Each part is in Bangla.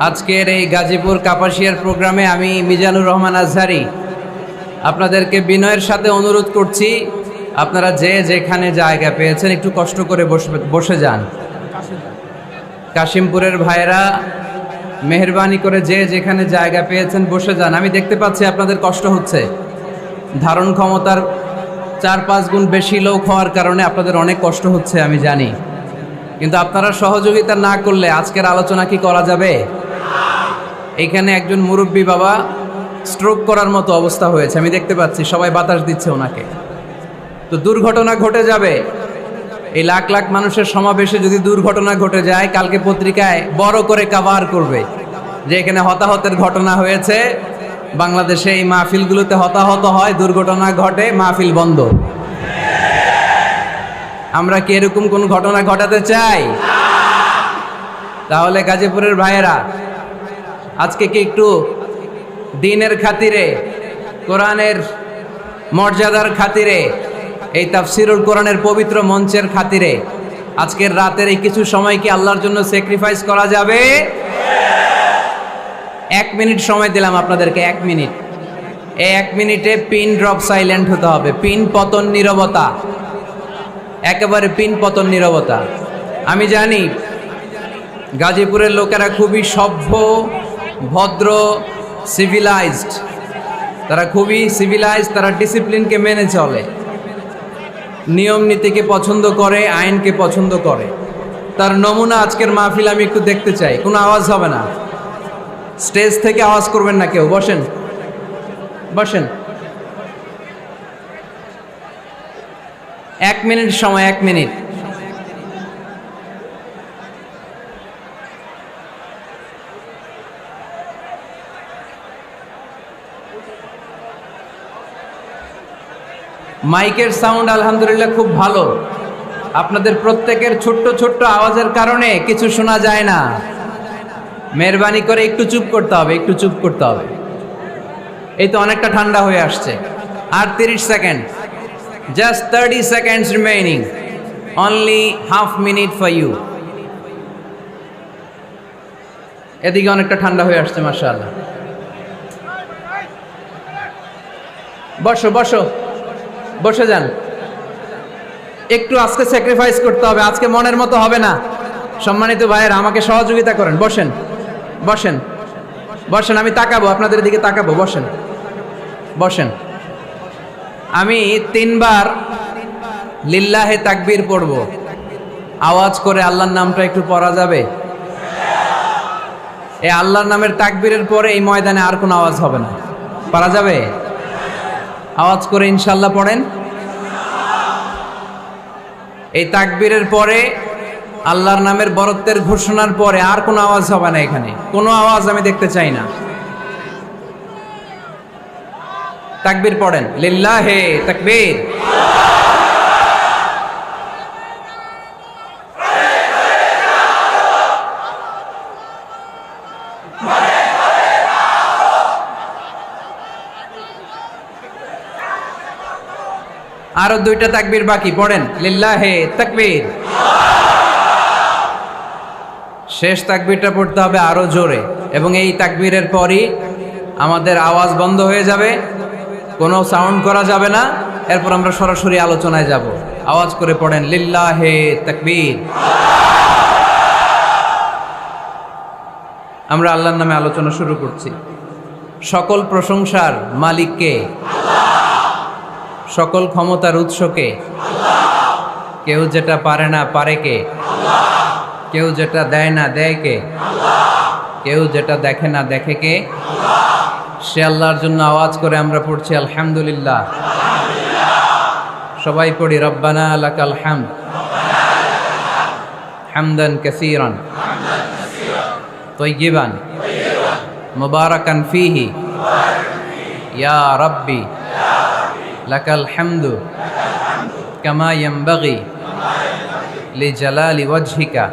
আজকের এই গাজীপুর কাপাসিয়ার প্রোগ্রামে আমি মিজানুর রহমান আজহারি আপনাদেরকে বিনয়ের সাথে অনুরোধ করছি, আপনারা যে যেখানে জায়গা পেয়েছেন একটু কষ্ট করে বসে যান। কাশিমপুরের ভাইরা মেহেরবানি করে যে যেখানে জায়গা পেয়েছেন বসে যান। আমি দেখতে পাচ্ছি আপনাদের কষ্ট হচ্ছে, ধারণ ক্ষমতার 4-5 গুণ বেশি লোক হওয়ার কারণে আপনাদের অনেক কষ্ট হচ্ছে আমি জানি, কিন্তু আপনারা সহযোগিতা না করলে আজকের আলোচনা কি করা যাবে? এইখানে একজন মুরব্বী বাবা স্ট্রোক করার মতো অবস্থা হয়েছে, আমি দেখতে পাচ্ছি, সবাই বাতাস দিচ্ছে ওনাকে। তো দুর্ঘটনা ঘটে যাবে, এই লাখ লাখ মানুষের সমাবেশে যদি দুর্ঘটনা ঘটে যায়, কালকে পত্রিকায় বড় করে কভার করবে যে এখানে হতাহতের ঘটনা হয়েছে। বাংলাদেশে এই মাহফিলগুলোতে হতাহত হয়, দুর্ঘটনা ঘটে, মাহফিল বন্ধ। আমরা কি এরকম কোন ঘটনা ঘটাতে চাই? তাহলে গাজীপুরের ভাইয়েরা আজকে কি একটু দ্বীনের খাতিরে, কোরআনের মর্যাদার খাতিরে, এই তাফসিরুল কোরআনের পবিত্র মঞ্চের খাতিরে আজকের রাতের এই কিছু সময় কি আল্লাহর জন্য স্যাক্রিফাইস করা যাবে? 1 মিনিট সময় দিলাম আপনাদেরকে, 1 মিনিট। এই 1 মিনিটে পিন ড্রপ সাইলেন্ট হতে হবে, পিন পতন নীরবতা, একেবারে পিন পতন নীরবতা। আমি জানি গাজীপুরের লোকেরা খুবই সভ্য, ভদ্র, সিভিলাইজড, তারা খুবই সিভিলাইজড, তারা ডিসিপ্লিনকে মেনে চলে, নিয়ম নীতিকে পছন্দ করে, আইনকে পছন্দ করে। তার নমুনা আজকের মাহফিল আমি একটু দেখতে চাই। কোনো আওয়াজ হবে না, স্টেজ থেকে আওয়াজ করবেন না কেউ, বসেন বসেন। 1 মিনিট সময়, 1 মিনিট। মাইকের সাউন্ড আলহামদুলিল্লাহ খুব ভালো, আপনাদের প্রত্যেকের ছোট্ট ছোট্ট আওয়াজের কারণে কিছু শোনা যায় না। মেহরবানি করে একটু চুপ করতে হবে, একটু চুপ করতে হবে। এই তো অনেকটা ঠান্ডা হয়ে আসছে, আর 30 second, just 30 seconds remaining, only half minute for you। এদিকে অনেকটা ঠান্ডা হয়ে আসছে মাশাআল্লাহ। বসো বসো, বসে যান। একটু আজকে স্যাক্রিফাইস করতে হবে, আজকে মনের মতো হবে না। সম্মানিত ভাইয়েরা আমাকে সহযোগিতা করেন, বসেন বসেন বসেন, আমি তাকাবো আপনাদের দিকে, তাকাবো, বসেন বসেন। আমি 3 বার লিল্লাহে তাকবীর পড়ব, আওয়াজ করে আল্লাহর নামটা একটু পড়া যাবে? এই আল্লাহর নামের তাকবীরের পরে এই ময়দানে আর কোনো আওয়াজ হবে না, পারা যাবে? আওয়াজ করে ইনশাল্লাহ পড়েন। এই তাকবীরের পরে আল্লাহর নামের বরত্বের ঘোষণার পরে আর কোনো আওয়াজ হবে না, এখানে কোনো আওয়াজ আমি দেখতে চাই না। তাকবীর পড়েন, লিল্লাহে তাকবীর। আরো 2টা তাকবীর বাকি, পড়েন লিল্লাহে তাকবীর। শেষ তাকবীরটা পড়তে হবে আরো জোরে, এবং এই তাকবীরের পরই আমাদের আওয়াজ বন্ধ হয়ে যাবে, কোনো সাউন্ড করা যাবে না। এরপর আমরা সরাসরি আলোচনায় যাব। আওয়াজ করে পড়েন লিল্লাহে তাকবীর। আমরা আল্লাহর নামে আলোচনা শুরু করছি। সকল প্রশংসার মালিককে, সকল ক্ষমতার উৎসকে, কেউ যেটা পারে না পারে কে, কেউ যেটা দেয় না দেয় কে, কেউ যেটা দেখে না দেখে কে, সে আল্লাহর জন্য আওয়াজ করে আমরা পড়ছি আলহামদুলিল্লাহ। সবাই পড়ি রব্বানা লাকাল হামদ হামদান কাসীরান তাইয়িবান মুবারাকান ফীহি ইয়া রাব্বি লাকাল হামদু কামা ইয়ানবাগি লিজালালি ওয়াজহিকা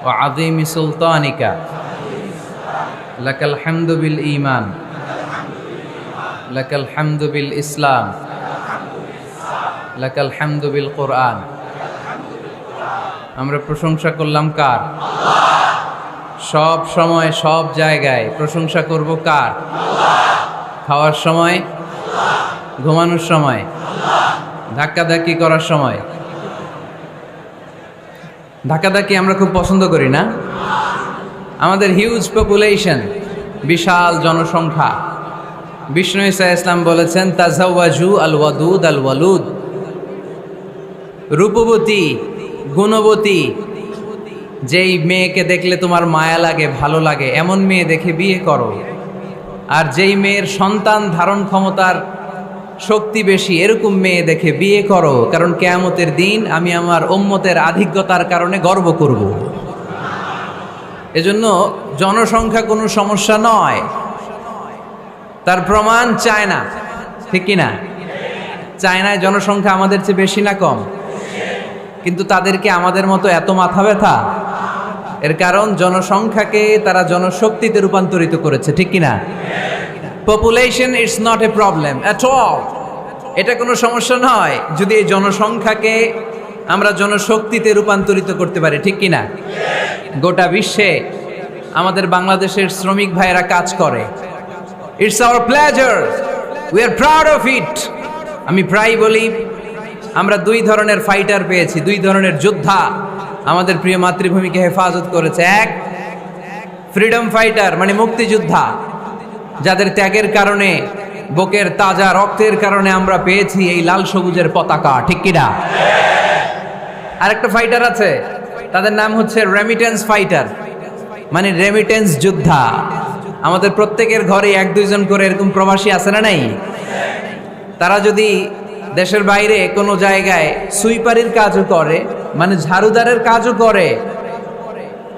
ওয়া আযীমি সুলতানিকা লাকাল হামদু বিল ঈমান লাকাল হামদু বিল ইসলাম লাকাল হামদু বিল কুরআন। আমরা প্রশংসা করলাম কার? সব সময় সব জায়গায় প্রশংসা করব কার? খাওয়ার সময়, ঘুমানোর সময়, ধাক্কাধাক্কি করার সময়। ধাক্কাধাক্কি আমরা খুব পছন্দ করি না? আমাদের হিউজ পপুলেশন, বিশাল জনসংখ্যা। বিষ্ণু ঈসা ইসলাম বলেছেন তাজাওয়াজু আল ওয়াদুদ আল ওয়ালুদ, রূপবতী গুণবতী যেই মেয়েকে দেখলে তোমার মায়া লাগে, ভালো লাগে, এমন মেয়ে দেখে বিয়ে করো। আর যেই মেয়ের সন্তান ধারণ ক্ষমতার শক্তি বেশি, এরকম মেয়ে দেখে বিয়ে করো, কারণ কিয়ামতের দিন আমি আমার উম্মতের আধিক্যতার কারণে গর্ব করব। এজন্য জনসংখ্যা কোনো সমস্যা নয়, তার প্রমাণ চায়না, ঠিক কিনা? চায়নায় জনসংখ্যা আমাদের চেয়ে বেশি না কম? কিন্তু তাদেরকে আমাদের মতো এত মাথা ব্যথা? এর কারণ জনসংখ্যাকে তারা জনশক্তিতে রূপান্তরিত করেছে, ঠিক কিনা? Population it's not a problem at all, এটা কোনো সমস্যা নয় যদি এই জনসংখ্যাকে আমরা জনশক্তিতে রূপান্তরিত করতে পারি, ঠিক কিনা? গোটা বিশ্বে আমাদের বাংলাদেশের শ্রমিক ভাইয়েরা কাজ করে। It's our pleasure, we are proud of it. আমি প্রায় বলি আমরা দুই ধরনের ফাইটার পেয়েছি, দুই ধরনের যোদ্ধা আমাদের প্রিয় মাতৃভূমিকে হেফাজত করেছে। এক, ফ্রিডম ফাইটার মানে মুক্তিযোদ্ধা, যাদের ত্যাগের কারণে, বুকের তাজা রক্তের কারণে আমরা পেয়েছি এই লাল সবুজের পতাকা, ঠিক কিনা? আরেকটা ফাইটার আছে, তাদের নাম হচ্ছে রেমিটেন্স ফাইটার, মানে রেমিটেন্স যোদ্ধা। আমাদের প্রত্যেকের ঘরে এক দুইজন করে এরকম প্রবাসী আছে না নাই? তারা যদি দেশের বাইরে কোনো জায়গায় সুইপারির কাজও করে, মানে ঝাড়ুদারের কাজও করে,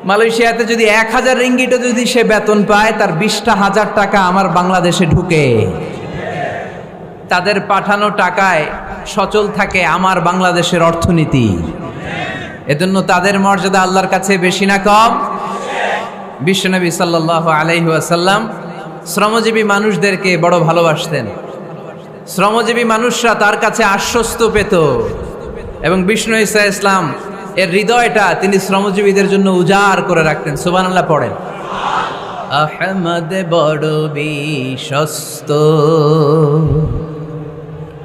মালয়েশিয়াতে যদি 1000 রিঙ্গিটও যদি সে বেতন পায়, তার 20,000 টাকা আমার বাংলাদেশে ঢুকে। তাদের পাঠানো টাকায় সচল থাকে আমার বাংলাদেশের অর্থনীতি। এজন্য তাদের মর্যাদা আল্লাহর কাছে বেশি না কম? বিশ্বনবী সাল্লাল্লাহু আলাইহি ওয়াসাল্লাম শ্রমজীবী মানুষদেরকে বড় ভালোবাসতেন। শ্রমজীবী মানুষরা তার কাছে আশ্বস্ত পেত, এবং বিষ্ণু ঈসা ইসলাম এর হৃদয়টা তিনি শ্রমজীবীদের জন্য উজাড় করে রাখতেন। সুবহানাল্লাহ পড়েন। আহমদ বড় বিশ্বস্ত,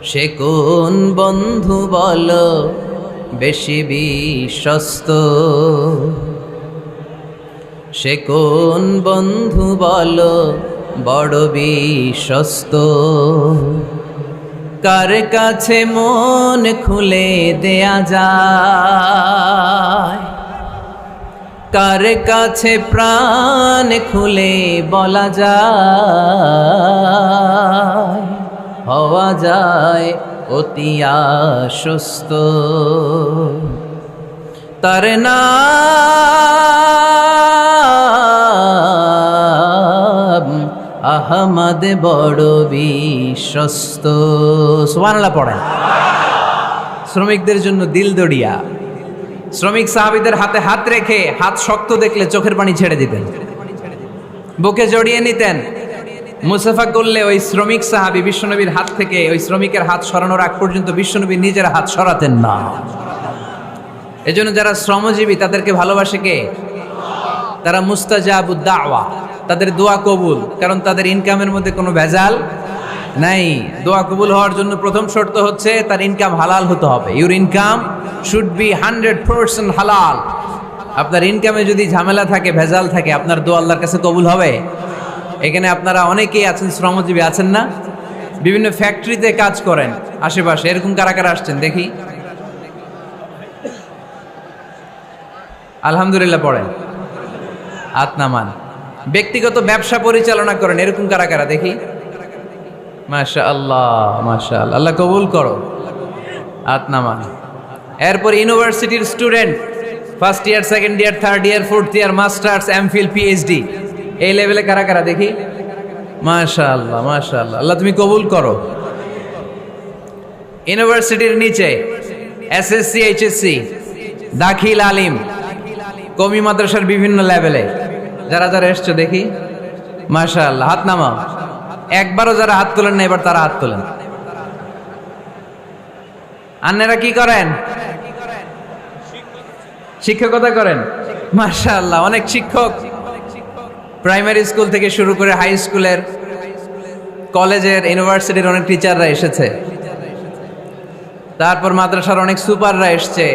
সে কোন বন্ধু বলো বেশি বিশ্বস্ত, সে কোন বন্ধু বলো বড় বিশ্বস্ত, কার কাছে মন খুলে দেয়া যায়, কার কাছে প্রাণ খুলে বলা যায়, হওয়া যায় অতি আশ্বস্ত। তার নাম আহমদ বড় বিশ্বস্ত। সুবহানাল্লাহ পড়েন। শ্রমিকদের জন্য দিল দড়িয়া। শ্রমিক সাহাবীদের হাতে হাত রেখে হাত শক্ত দেখলে চোখের পানি ছেড়ে দিতেন, বুকে জড়িয়ে নিতেন। মুসাফা করলে ওই শ্রমিক সাহাবী বিশ্বনবীর হাত থেকে ওই শ্রমিকের হাত সরানোর আগ পর্যন্ত বিশ্বনবী নিজের হাত সরাতেন না। এজন্য যারা শ্রমজীবী তাদেরকে ভালোবাসে কে? তারা মুস্তাজাবুদ দাওয়া, তাদের দোয়া কবুল, কারণ তাদের ইনকামের মধ্যে কোনো ভেজাল নাই। দোয়া কবুল হওয়ার জন্য প্রথম শর্ত হচ্ছে তার ইনকাম হালাল হতে হবে। ইউর ইনকাম শুড বি 100% হালাল। আপনার ইনকামে যদি ঝামেলা থাকে, ভেজাল থাকে, আপনার দোয়া আল্লাহর কাছে কবুল হবে? এখানে আপনারা অনেকেই আছেন শ্রমজীবী, আছেন না? বিভিন্ন ফ্যাক্টরিতে কাজ করেন আশেপাশে, এরকম কারা কারা আসছেন দেখি? আলহামদুলিল্লাহ পড়েন, হাত নামান। ব্যক্তিগত ব্যবসা পরিচালনা করেন, এরকম কারা কারা দেখি? মাশাআল্লাহ মাশাআল্লাহ, আল্লাহ কবুল করো, হাত নামান। এরপর ইউনিভার্সিটির student, first year, second year, third year, fourth year, masters, MPhil, PhD, এই লেভেলে কারা কারা দেখি? মাশাআল্লাহ মাশাআল্লাহ, আল্লাহ তুমি কবুল করো। ইউনিভার্সিটির নিচে এসএসসি, এইচএসসি, দাখিল, আলিম, কওমি মাদ্রাসার বিভিন্ন লেভেলে যারা যারা এসছো দেখি? মাশাআল্লাহ, হাত নামাও। একবারও যারা হাত তোলেন না, এবার তারা হাত তোলেন। আন্নারা কি করেন? শিক্ষকতা করেন। মাশাআল্লাহ, অনেক শিক্ষক প্রাইমারি স্কুল থেকে শুরু করে হাই স্কুলের, কলেজের, ইউনিভার্সিটির অনেক টিচাররা এসেছে। তারপর মাদ্রাসার অনেক সুপাররা এসছে,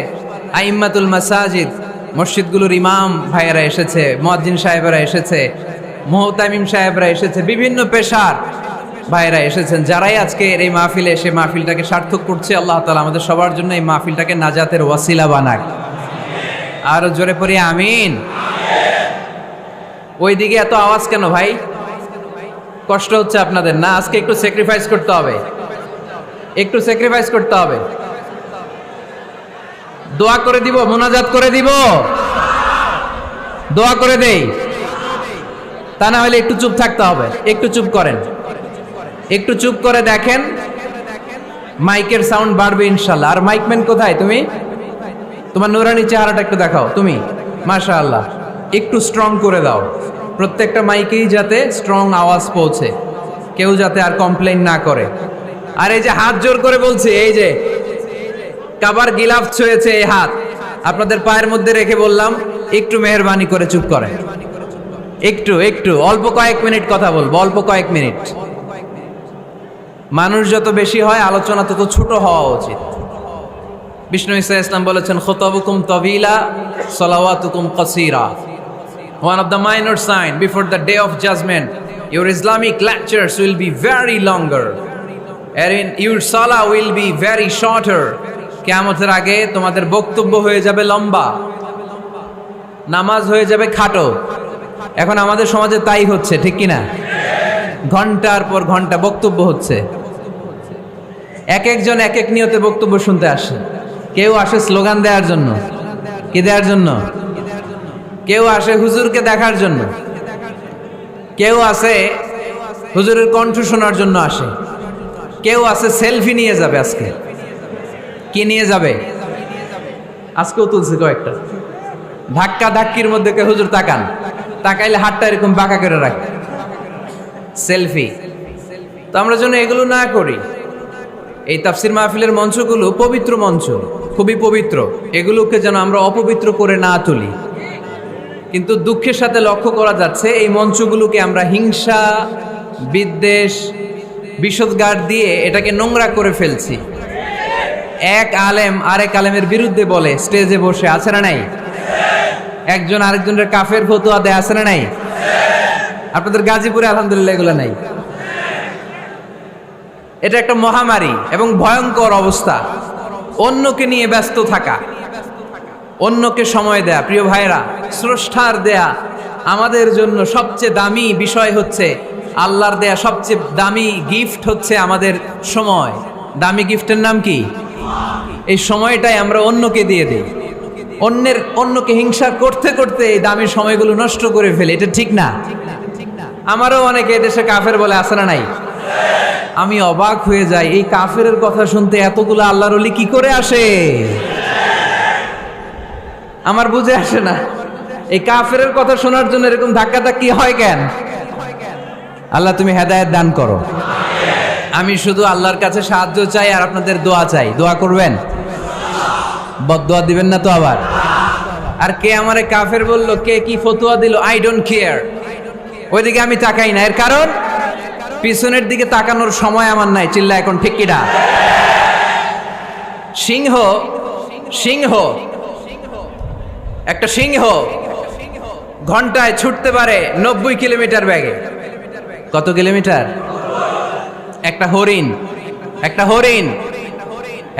আইম্মাতুল মাসাজিদ, মসজিদগুলোর ইমাম ভাইয়েরা এসেছে, মুয়াজ্জিন সাহেবেরা এসেছে, মুহতামিম সাহেবরা এসেছে, বিভিন্ন পেশার ভাইয়েরা এসেছেন। যারাই আজকে এই মাহফিলে এসে মাহফিলটাকে সার্থক করছে, আল্লাহ তাআলা আমাদের সবার জন্য এই মাহফিলটাকে নাজাতের ওয়াসিলা বানাক। আরো জোরে পড়ি আমিন। ওইদিকে এত আওয়াজ কেন ভাই? কষ্ট হচ্ছে আপনাদের না? আজকে একটু স্যাক্রিফাইস করতে হবে, একটু স্যাক্রিফাইস করতে হবে। দোয়া করে দিব, মোনাজাত করে দিব, দোয়া করে দেই, তা না হলে একটু চুপ থাকতে হবে। একটু চুপ করেন, একটু চুপ করে দেখেন, মাইকের সাউন্ড বাড়বে ইনশাল্লাহ। আর মাইকম্যান কোথায়? তুমি তোমার নুরানি চেহারাটা একটু দেখাও। তুমি মাশাআল্লাহ একটু স্ট্রং করে দাও, প্রত্যেকটা মাইকেই যাতে স্ট্রং আওয়াজ পৌঁছে, কেউ যাতে আর কমপ্লেইন না করে। আর এই যে হাত জোর করে বলছি, এই যে কাবার গিলাফ ছুঁয়েছে এই হাত, আপনাদের পায়ের মধ্যে রেখে বললাম একটু মেহেরবানি করে চুপ করেন, একটু একটু অল্প কয়েক মিনিট কথা বলবো, অল্প কয়েক মিনিট। মানুষ যত বেশি হয় আলোচনা তত ছোট হওয়া উচিত। বিষ্ণু ঈসা ইসলাম বলেছেন, খুতাবুকুম তাবিলা সালাওয়াতুকুম কাসীরা। One of the minor sign before the day of judgment, your Islamic lectures will be very longer and your salah will be very shorter. কিয়ামতের আগে তোমাদের বক্তব্য হয়ে যাবে লম্বা, নামাজ হয়ে যাবে খাটো। এখন আমাদের সমাজে তাই হচ্ছে, ঠিক কিনা? ঘন্টার পর ঘন্টা বক্তব্য হচ্ছে। এক একজন এক এক নিয়তে বক্তব্য শুনতে আসে। কেউ আসে স্লোগান দেওয়ার জন্য, কি দেওয়ার জন্য? কেউ আসে হুজুরকে দেখার জন্য, কেউ আসে হুজুরের কণ্ঠ শোনার জন্য আসে, কেউ আসে সেলফি নিয়ে যাবে। আজকে কি নিয়ে যাবে? আজকেও তুলছে কয়েকটা। ধাক্কা ধাক্কির মধ্যে কে হুজুর তাকান, তাকাইলে হাতটা এরকম বাঁকা করে রাখে, সেলফি। তো আমরা যেন এগুলো না করি। এই তাফসির মাহফিলের মঞ্চগুলো পবিত্র মঞ্চ, খুবই পবিত্র, এগুলোকে যেন আমরা অপবিত্র করে না তুলি। কিন্তু দুঃখের সাথে লক্ষ্য করা যাচ্ছে এই মঞ্চগুলোকে আমরা হিংসা, বিদ্বেষ, বিষোদগার দিয়ে এটাকে নোংরা করে ফেলছি। এক আলেম আরেক আলেমের বিরুদ্ধে বলে স্টেজে বসে, আছে না নাই? একজন আরেকজনের কাফের ফতোয়া দেয়, আছে না নাই? আপনাদের গাজীপুরে আলহামদুলিল্লাহ এগুলো নাই। এটা একটা মহামারী এবং ভয়ঙ্কর অবস্থা। অন্যকে নিয়ে ব্যস্ত থাকা, অন্যকে সময় দেয়া। প্রিয় ভাইরা, স্রষ্টার দেয়া আমাদের জন্য সবচেয়ে দামি বিষয় হচ্ছে, আল্লাহর দেয়া সবচেয়ে দামি গিফট হচ্ছে আমাদের সময়। দামি গিফটের নাম কি? এই সময়টাই আমরা অন্যকে দিয়ে দিই। অন্যকে হিংসা করতে করতে এই দামি সময়গুলো নষ্ট করে ফেলে। এটা ঠিক না? আমারও অনেকে এদেশে কাফের বলে, আছে না নাই? আমি অবাক হয়ে যাই, এই কাফেরের কথা শুনতে এতগুলো আল্লাহর ওলি কি করে আসে? আমার বুঝে আসে না, এই কাফেরের কথা শোনার জন্য এরকম ধাক্কা ধাক্কি হয় কেন? আল্লাহ তুমি হেদায়েত দান করো। আমি শুধু আল্লাহর কাছে সাহায্য চাই আর আপনাদের দোয়া চাই। দোয়া করবেন, বদদোয়া দিবেন না তো আবার। আর কে আমারে কাফের বললো, কে কি ফতোয়া দিল, আই ডোন্ট কেয়ার। ওইদিকে আমি তাকাই না। এর কারণ পিছনের দিকে তাকানোর সময় আমার নাই। চিল্লা এখন ঠিক কিনা? সিংহ, সিংহ, একটা সিংহ ঘন্টায় ছুটতে পারে 90 কিলোমিটার বেগে। কত কিলোমিটার? একটা হরিণ, একটা হরিণ,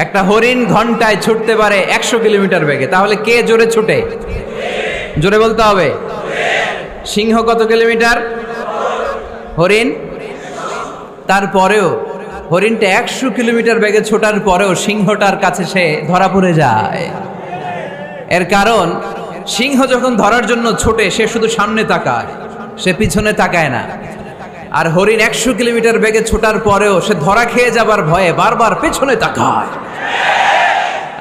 একটা হরিণ ঘন্টায় ছুটতে পারে 100 কিলোমিটার বেগে। তাহলে কে জোরে ছুটে? জোরে বলতে হবে। সিংহ কত কিলোমিটার? হরিণ। তারপরেও হরিণটা 100 কিলোমিটার বেগে ছোটার পরেও সিংহটার কাছে সে ধরা পড়ে যায়। এর কারণ সিংহ যখন ধরার জন্য ছোটে সে শুধু সামনে তাকায়, সে পিছনে তাকায় না। আর হরিণ 100 কিলোমিটার বেগে ছোটার পরেও সে ধরা খেয়ে যাবার ভয়ে বারবার পেছনে তাকায়।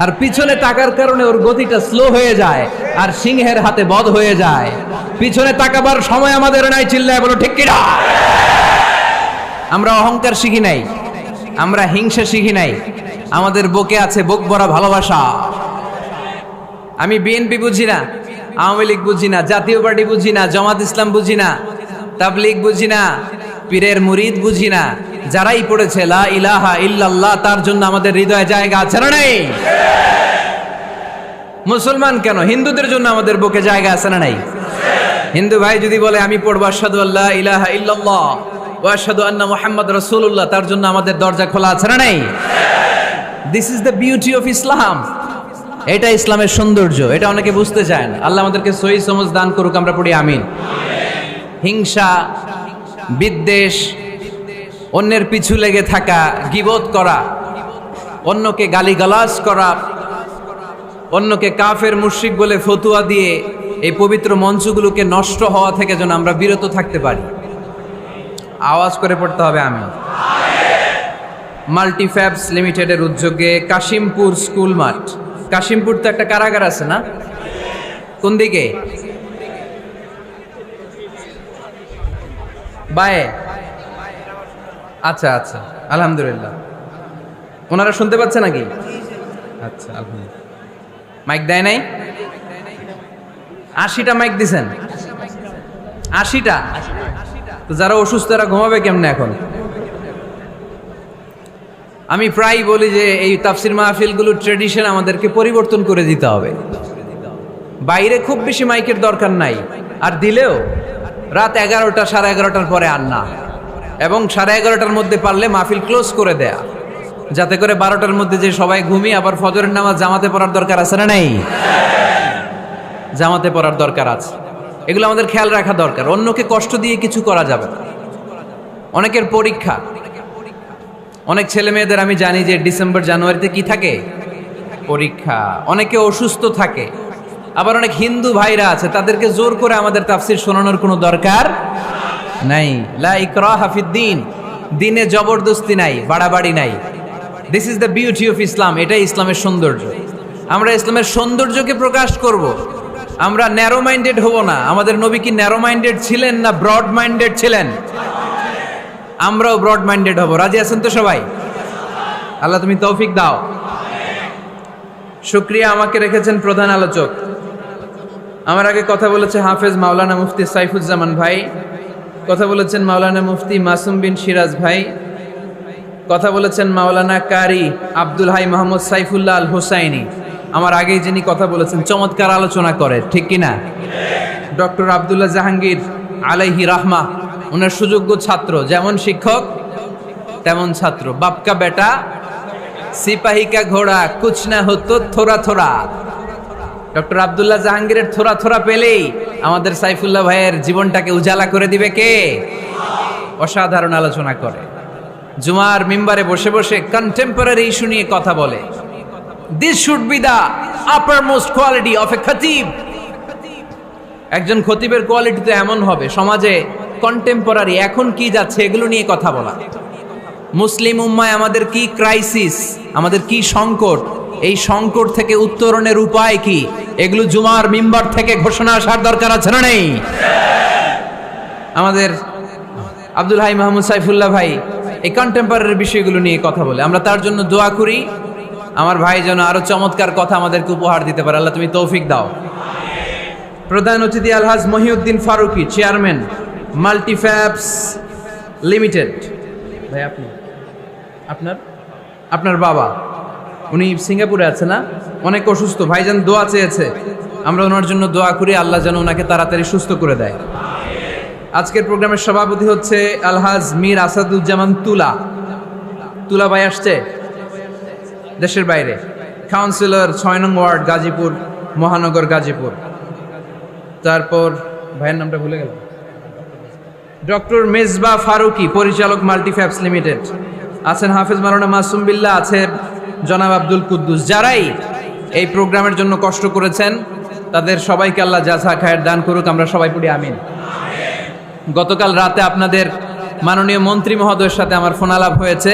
আর পিছনে তাকার কারণে ওর গতিটা স্লো হয়ে যায় আর সিংহের হাতে বধ হয়ে যায়। পিছনে তাকাবার সময় আমাদের নাই। চিল্লায় বলো ঠিক কিনা? আমরা অহংকার শিখি নাই, আমরা হিংসা শিখি নাই। আমাদের বুকে আছে বুক ভরা ভালোবাসা। আমি বিএনপি বুঝি না, আওয়ামী লীগ বুঝি না, জাতীয় পার্টি বুঝি না, জামাত ইসলাম বুঝি না, তাবলীগ বুঝি না, পীরের মুরিদ বুঝি না, যারাই পড়েছে লা ইলাহা ইল্লাল্লাহ তার জন্য আমাদের হৃদয়ে জায়গা আছে না নাই? মুসলমান কেন, হিন্দুদের জন্য আমাদের বুকে জায়গা আছে না নাই? হিন্দু ভাই যদি বলে আমি পড়বো আশহাদু আল্লা ইলাহা ইল্লাল্লাহ ওয়া আশহাদু আন্না মুহাম্মাদ রাসূলুল্লাহ, তার জন্য আমাদের দরজা খোলা আছে না নাই? This is the beauty of Islam. এটা ইসলামের সৌন্দর্য, এটা অনেকে বুঝতে চায় না। আল্লাহ আমাদেরকে সহি সমঝ দান করুক, আমরা পড়ি আমিন। হিংসা, বিদ্বেষ, অন্যের পিছু লেগে থাকা, গীবত করা, অন্যকে গালিগালাজ করা, অন্যকে কাফের মুশরিক বলে ফতুয়া দিয়ে এই পবিত্র মঞ্চগুলোকে নষ্ট হওয়া থেকে যেন আমরা বিরত থাকতে পারি। আওয়াজ করে পড়তে হবে আমিন। মাল্টিফ্যাবস লিমিটেডের উদ্যোগে কাশিমপুর স্কুল মাঠ, কাশিমপুর তো একটা কারাগার আছে না, কোন দিকে? বায়ে? আচ্ছা আচ্ছা, আলহামদুলিল্লাহ। ওনারা শুনতে পাচ্ছে নাকি? আচ্ছা, আলহামদুলিল্লাহ। মাইক দেয় নাই? 80টা মাইক দিছেন? 80টা? তো যারা অসুস্থ তারা ঘুমাবে কেমনে এখন? আমি প্রায় বলি যে এই তাফসির মাহফিলগুলোর ট্রেডিশন আমাদেরকে পরিবর্তন করে দিতে হবে। বাইরে খুব বেশি মাইকের দরকার নাই, আর দিলেও রাত 11টা 11:30টার পরে আর না, এবং 11:30টার মধ্যে পারলে মাহফিল ক্লোজ করে দেয়া, যাতে করে 12টার মধ্যে যে সবাই ঘুমিয়ে আবার ফজরের নামাজ জামাতে পড়ার দরকার আছে না নাই? জামাতে পড়ার দরকার আছে। এগুলো আমাদের খেয়াল রাখা দরকার। অন্যকে কষ্ট দিয়ে কিছু করা যাবে না। অনেকের পরীক্ষা, অনেক ছেলে মেয়েদের আমি জানি যে ডিসেম্বর জানুয়ারিতে কি থাকে, পরীক্ষা। অনেকে অসুস্থ থাকে, আবার অনেক হিন্দু ভাইরা আছে, তাদেরকে জোর করে আমাদের তাফসির শোনানোর কোনো দরকার নাই। লা ইকরাহা ফিদ্দিন, দিনে জবরদস্তি নাই, বাড়াবাড়ি নাই। This is the beauty of Islam. এটাই ইসলামের সৌন্দর্য। আমরা ইসলামের সৌন্দর্যকে প্রকাশ করব। আমরা ন্যারো মাইন্ডেড হব না। আমাদের নবী কি ন্যারো মাইন্ডেড ছিলেন না ব্রড মাইন্ডেড ছিলেন? আমরাও ব্রড মাইন্ডেড হব। রাজি আছেন তো সবাই? আল্লাহ তুমি তৌফিক দাও। শুকরিয়া, আমাকে রেখেছেন প্রধান আলোচক। আমার আগে কথা বলেছে হাফেজ মাওলানা মুফতি সাইফুজ্জামান ভাই, কথা বলেছেন মাওলানা মুফতি মাসুম বিন সিরাজ ভাই, কথা বলেছেন মাওলানা কারি আব্দুল হাই মোহাম্মদ সাইফুল্লাহ আল হুসাইনি। আমার আগেই যিনি কথা বলেছেন চমৎকার আলোচনা করে, ঠিক কিনা? ডক্টর আব্দুল্লাহ জাহাঙ্গীর আলাইহি রাহমা, ওনার সুযোগ্য ছাত্র, যেমন শিক্ষক তেমন ছাত্র। বাপকা বেটা সিপাহী কা ঘোড়া কুছ না হতো থোড়া থোড়া। ডক্টর আব্দুল্লাহ জাহাঙ্গীরের থোড়া থোড়া পেলেই আমাদের সাইফুল্লাহ ভাইয়ের জীবনটাকে উজালা করে দিবে কে? অসাধারণ আলোচনা করে, জুমার মিম্বারে বসে বসে কন্টেম্পোরারি ইস্যু নিয়ে কথা বলে। This should be the uppermost quality of a খতিব। একজন খতিবের কোয়ালিটি তো এমন হবে, সমাজে কন্টেম্পোরারি এখন কি যাচ্ছে এগুলো নিয়ে কথা বলা। মুসলিম উম্মায় আমাদের কি ক্রাইসিস, আমাদের কি সংকট, এই সংকট থেকে উত্তরণের উপায় কি, এগুলো জুমার মিম্বার থেকে ঘোষণা আসার দরকার আছে না নেই? আমাদের আব্দুল হাই মাহমুদ সাইফুল্লাহ ভাই এই কন্টেম্পোরারি বিষয়গুলো নিয়ে কথা বলে। আমরা তার জন্য দোয়া করি, আমার ভাই যেন আরো চমৎকার কথা আমাদেরকে উপহার দিতে পারে। আল্লাহ তুমি তৌফিক দাও। প্রধান অতিথি আলহাজ মহিউদ্দিন ফারুকি, চেয়ারম্যান মাল্টিফ্যাবস লিমিটেড। ভাই আপনি, আপনার বাবা, উনি সিঙ্গাপুরে আছে না, অনেক অসুস্থ। ভাইজান দোয়া চেয়েছে, আমরা ওনার জন্য দোয়া করি, আল্লাহ যেন ওনাকে তাড়াতাড়ি সুস্থ করে দেয়। আজকের প্রোগ্রামের সভাপতি হচ্ছে আলহাজ মীর আসাদুজ্জামান তুলা। তুলা ভাই আসছে দেশের বাইরে, কাউন্সিলর 6 নং ওয়ার্ড গাজীপুর মহানগর গাজীপুর। তারপর ভাইয়ের নামটা ভুলে গেল, ডক্টর মেজবা ফারুকি, পরিচালক মাল্টিফ্যাবস লিমিটেড। আছেন হাফেজ মাওলানা মাসুম বিল্লাহ, আছে জনাব আব্দুল কুদ্দুস। যারাই এই প্রোগ্রামের জন্য কষ্ট করেছেন তাদের সবাইকে আল্লাহ জাযা খায়ের দান করুক, আমরা সবাই পড়ি আমিন। গতকাল রাতে আপনাদের মাননীয় মন্ত্রী মহোদয়ের সাথে আমার ফোনালাপ হয়েছে,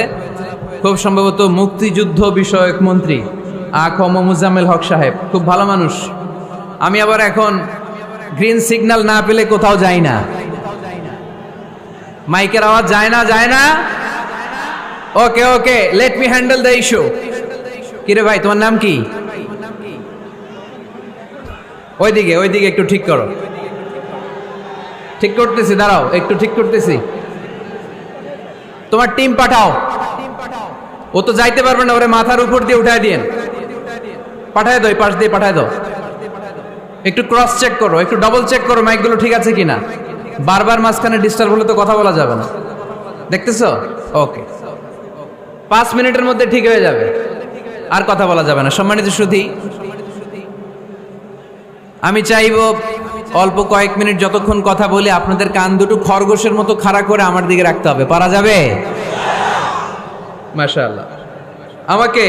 খুব সম্ভবত মুক্তিযুদ্ধ বিষয়ক মন্ত্রী আ.ক.ম মুজাম্মেল হক সাহেব, খুব ভালো মানুষ। আমি আবার এখন গ্রিন সিগন্যাল না পেলে কোথাও যাই না, মাইকের আওয়াজ যায় না। Okay okay, let me handle the issue. কিরে ভাই, তোমার নাম কি? ওইদিকে একটু ঠিক করো। ঠিক করতেছি, দাঁড়াও, একটু ঠিক করতেছি। তোমার টিম পাঠাও। ও তো যাইতে পারবে না, ওরে মাথার উপর দিয়ে উঠায় দিয়েন। পাঠায় দাও, এই পাশ দিয়ে পাঠায় দাও। একটু ক্রস চেক করো, একটু ডবল চেক করো মাইকগুলো ঠিক আছে কিনা। বারবার মাঝখানে ডিস্টার্ব হলে তো কথা বলা যাবে না। দেখতেছো? ওকে, 5 মিনিটের মধ্যে ঠিক হয়ে যাবে, আর কথা বলা যাবে না। সম্মানিত সুধী, আমি চাইবো অল্প কয়েক মিনিট যতক্ষণ কথা বলি আপনাদের কান দুটো খরগোশের মতো খাড়া করে আমার দিকে রাখতে হবে। পারা যাবে? মাশাআল্লাহ। আমাকে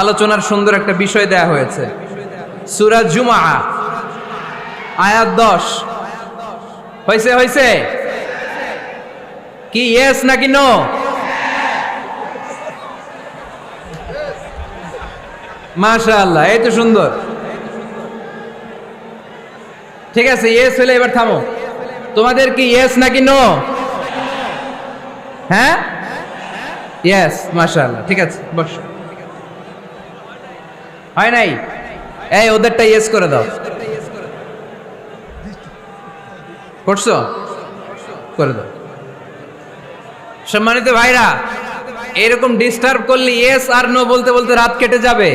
আলোচনার সুন্দর একটা বিষয় দেয়া হয়েছে, সূরা জুমআ আয়াত 10। হয়েছে কি ইয়েস নাকি নো? মাশাআল্লাহ, এই তো সুন্দর। ঠিক আছে, ইয়েস হলে এবার থামো। তোমাদের কি ইয়েস নাকি নো? হ্যাঁ, ইয়েস। মাশাআল্লাহ, ঠিক আছে, বসো। হয় নাই? এই ওদেরটা ইয়েস করে দাও। করছো? করে দাও। সম্মানিত ভাইরা, এরকম ডিস্টার্ব করলে ইয়েস আর নো বলতে বলতে রাত কেটে যাবে,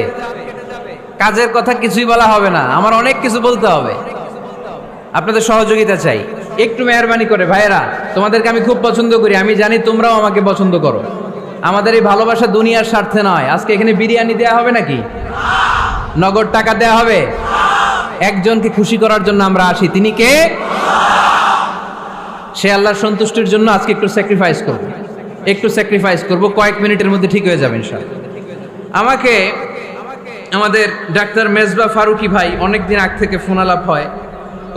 কাজের কথা কিছুই বলা হবে না, আমার অনেক কিছু বলতে হবে। আপনাদের সহযোগিতা চাই, একটু মেহরবানি করে। ভাইরা, তোমাদেরকে আমি খুব পছন্দ করি, আমি জানি তোমরাও আমাকে পছন্দ করো। আমাদের এই ভালোবাসা দুনিয়ার স্বার্থে নয়। আজকে এখানে বিরিয়ানি দেয়া হবে নাকি? নগদ টাকা দেয়া হবে? একজনকে খুশি করার জন্য আমরা আসি, তিনি কে? সে আল্লাহর সন্তুষ্টির জন্য আজকে একটু স্যাক্রিফাইস করব। কয়েক মিনিটের মধ্যে ঠিক হয়ে যাবে ইনশাআল্লাহ। আমাকে আমাদের ডাক্তার মেজবা ফারুকি ভাই অনেকদিন আগ থেকে ফোন আলাপ হয়,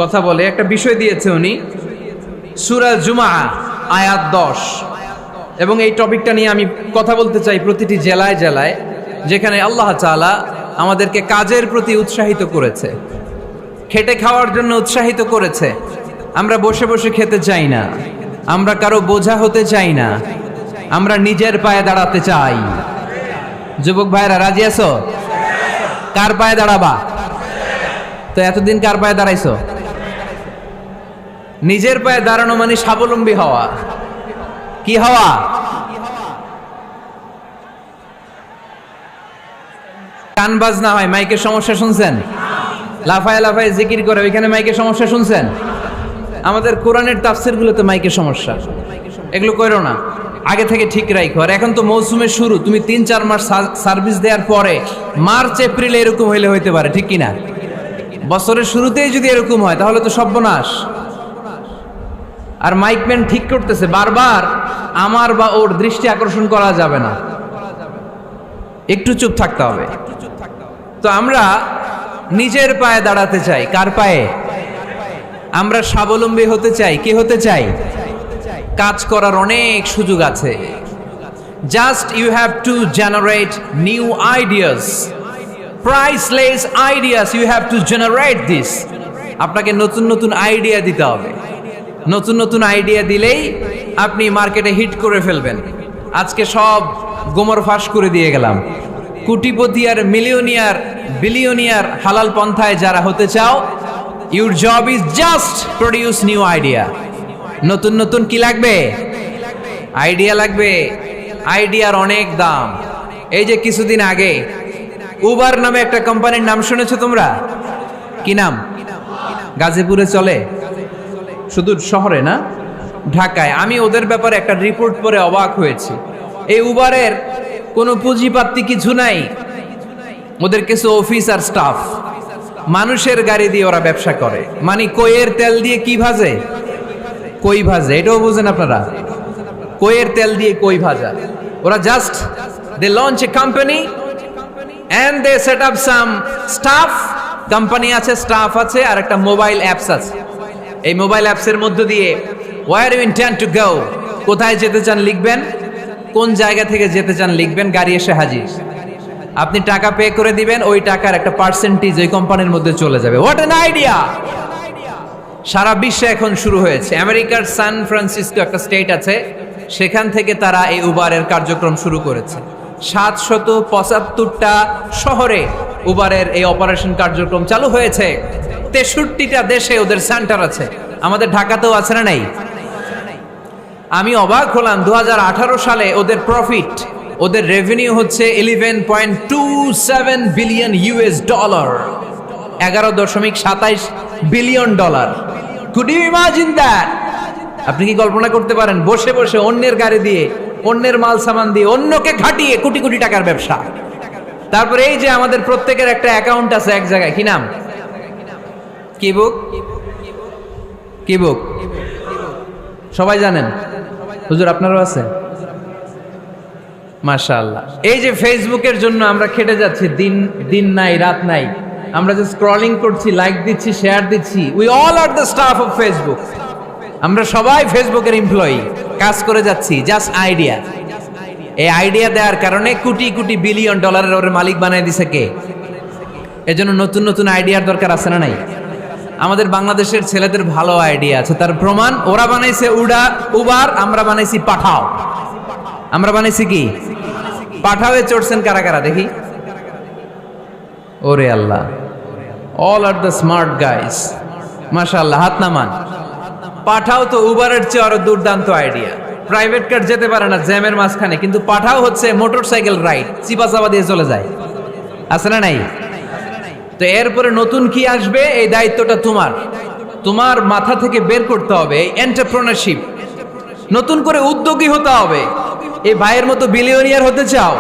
কথা বলে, একটা বিষয় দিয়েছে উনি, সূরা জুমআ আয়াত 10। এবং এই টপিকটা নিয়ে আমি কথা বলতে চাই প্রতিটি জেলায় জেলায়, যেখানে আল্লাহ তাআলা আমাদেরকে কাজের প্রতি উৎসাহিত করেছে, খেটে খাওয়ার জন্য উৎসাহিত করেছে। আমরা বসে বসে খেতে চাই না, আমরা কারো বোঝা হতে চাই না, আমরা নিজের পায়ে দাঁড়াতে চাই। যুবক ভাইরা, রাজি আছো? কার পায়ে দাঁড়াবা? তো এতদিন কার পায়ে দাঁড়াইছো? নিজের পায়ে দাঁড়ানো মানে স্বাবলম্বী হওয়া। কি হওয়া? কান বাজনা হয়, মাইকের সমস্যা শুনছেন? লাফায় লাফায় জিকির করে, ওইখানে মাইকের সমস্যা শুনছেন? আমাদের কোরআনের তাফসিরগুলোতে মাইকের সমস্যা, এগুলো করো না, আগে থেকে ঠিক রাখো। আর এখন তো মৌসুমের শুরু, তুমি 3-4 মাস সার্ভিস দেওয়ার পরে মার্চ এপ্রিলে এরকম হইলে হইতে পারে, ঠিক কিনা? বছরের শুরুতেই যদি এরকম হয় তাহলে তো সর্বনাশ। আর মাইকম্যান ঠিক করতেছে, বারবার আমার বা ওর দৃষ্টি আকর্ষণ করা যাবে না, একটু চুপ থাকতে হবে। তো আমরা নিজের পায়ে দাঁড়াতে চাই। কার পায়ে? আমরা স্বাবলম্বী হতে চাই। কি হতে চাই? কাজ করার অনেক সুযোগ আছে। Just you have to generate new ideas, priceless ideas, you have to generate this. আপনাকে নতুন নতুন আইডিয়া দিতে হবে। নতুন নতুন আইডিয়া দিলেই আপনি মার্কেটে হিট করে ফেলবেন। আজকে সব গোমর ফাঁস করে দিয়ে গেলাম। কোটিপতি আর মিলিয়নিয়ার, বিলিয়নিয়ার হালাল পন্থায় যারা হতে চাও, your job is just produce new idea. নতুন নতুন কি লাগবে? আইডিয়া লাগবে। আইডিয়ার অনেক দাম। এই যে কিছুদিন আগে উবার নামে একটা কোম্পানির নাম শুনেছো তোমরা? কি নাম? গাজীপুরে চলে, শুধু শহরে না, ঢাকায়। আমি ওদের ব্যাপারে একটা রিপোর্ট পড়ে অবাক হয়েছি। এই উবারের কোনো পুঁজিপাতি কিছু নাই, ওদের কিছু অফিস আর স্টাফ, মানুষের গাড়ি দিয়ে ওরা ব্যবসা করে। মানে কইয়ের তেল দিয়ে কি ভাজে? কই ভাজে। এটাও বুঝেন আপনারা? কইয়ের তেল দিয়ে কই ভাজা। ওরা just they launch a company and they set up some staff. Company আছে, স্টাফ আছে, আর একটা মোবাইল অ্যাপস আছে। এই মোবাইল অ্যাপসের মধ্য দিয়ে where you intend to go, কোথায় যেতে চান লিখবেন, কোন জায়গা থেকে যেতে চান লিখবেন, গাড়ি এসে হাজির। আপনি টাকা পে করে দিবেন, ওই টাকার একটা পার্সেন্টেজ ওই কোম্পানির মধ্যে চলে যাবে। What an idea! সারা বিশ্বে এখন শুরু হয়েছে। আমেরিকার সান ফ্রান্সিসকো একটা স্টেট আছে, সেখান থেকে তারা এই উবারের কার্যক্রম শুরু করেছে। 775টা শহরে উবারের এই অপারেশন কার্যক্রম চালু হয়েছে। 63টা দেশে ওদের সেন্টার আছে। আমাদের ঢাকাতেও আছে না নাই? আমি অবাক হলাম 2018 সালে ওদের প্রফিট, ওদের রেভিনিউ হচ্ছে 11.27 billion US dollar, 11.27 billion dollar. Could you imagine that? আপনি কি কল্পনা করতে পারেন বসে বসে অন্যের গাড়ি দিয়ে, অন্যের মাল সামান দিয়ে, অন্যকে খাটিয়ে কোটি কোটি টাকার ব্যবসা? তারপরে এই যে আমাদের প্রত্যেকের একটা অ্যাকাউন্ট আছে এক জায়গায়, কি নাম? কি বুক? কি বুক? সবাই জানেন? হুজুর আপনারও আছে? মাশাআল্লাহ। এই যে ফেসবুকের জন্য আমরা খেটে যাচ্ছি, দিন নাই রাত নাই, আমরা যে স্ক্রলিং করছি, লাইক দিচ্ছি, শেয়ার দিচ্ছি, we all are the staff of Facebook. আমরা সবাই ফেসবুকের এমপ্লয়ি, কাজ করে যাচ্ছি। Just idea. এই আইডিয়া দেওয়ার কারণে কোটি কোটি বিলিয়ন ডলারের ওর মালিক বানাই দিছে কে? এজন্য নতুন নতুন আইডিয়ার দরকার আছে না নাই? আমাদের বাংলাদেশের ছেলেদের ভালো আইডিয়া আছে, তার প্রমাণ ওরা বানাইছে উবার, আমরা বানাইছি পাঠাও। আমরা বানাইছি কি? পাঠাওয়ে চড়ছেন কারা কারা দেখি? ওরে আল্লাহ, all are the smart guys, মাশাআল্লাহ, হাত নামান। পাঠাও তো উবারের চেয়ে আরো দুর্দান্ত আইডিয়া। প্রাইভেট কার যেতে পারে না জ্যামের মাঝখানে, কিন্তু পাঠাও হচ্ছে মোটরসাইকেল রাইড, চিপাচাপা দিয়ে চলে যায়। আছে না নাই? তো এরপরে নতুন কি আসবে, এই দায়িত্বটা তোমার মাথা থেকে বের করতে হবে। এই এন্টারপ্রেনারশিপ, নতুন করে উদ্যোগী হতে হবে। এই ভাইয়ের মতো বিলিয়নিয়ার হতে চাও,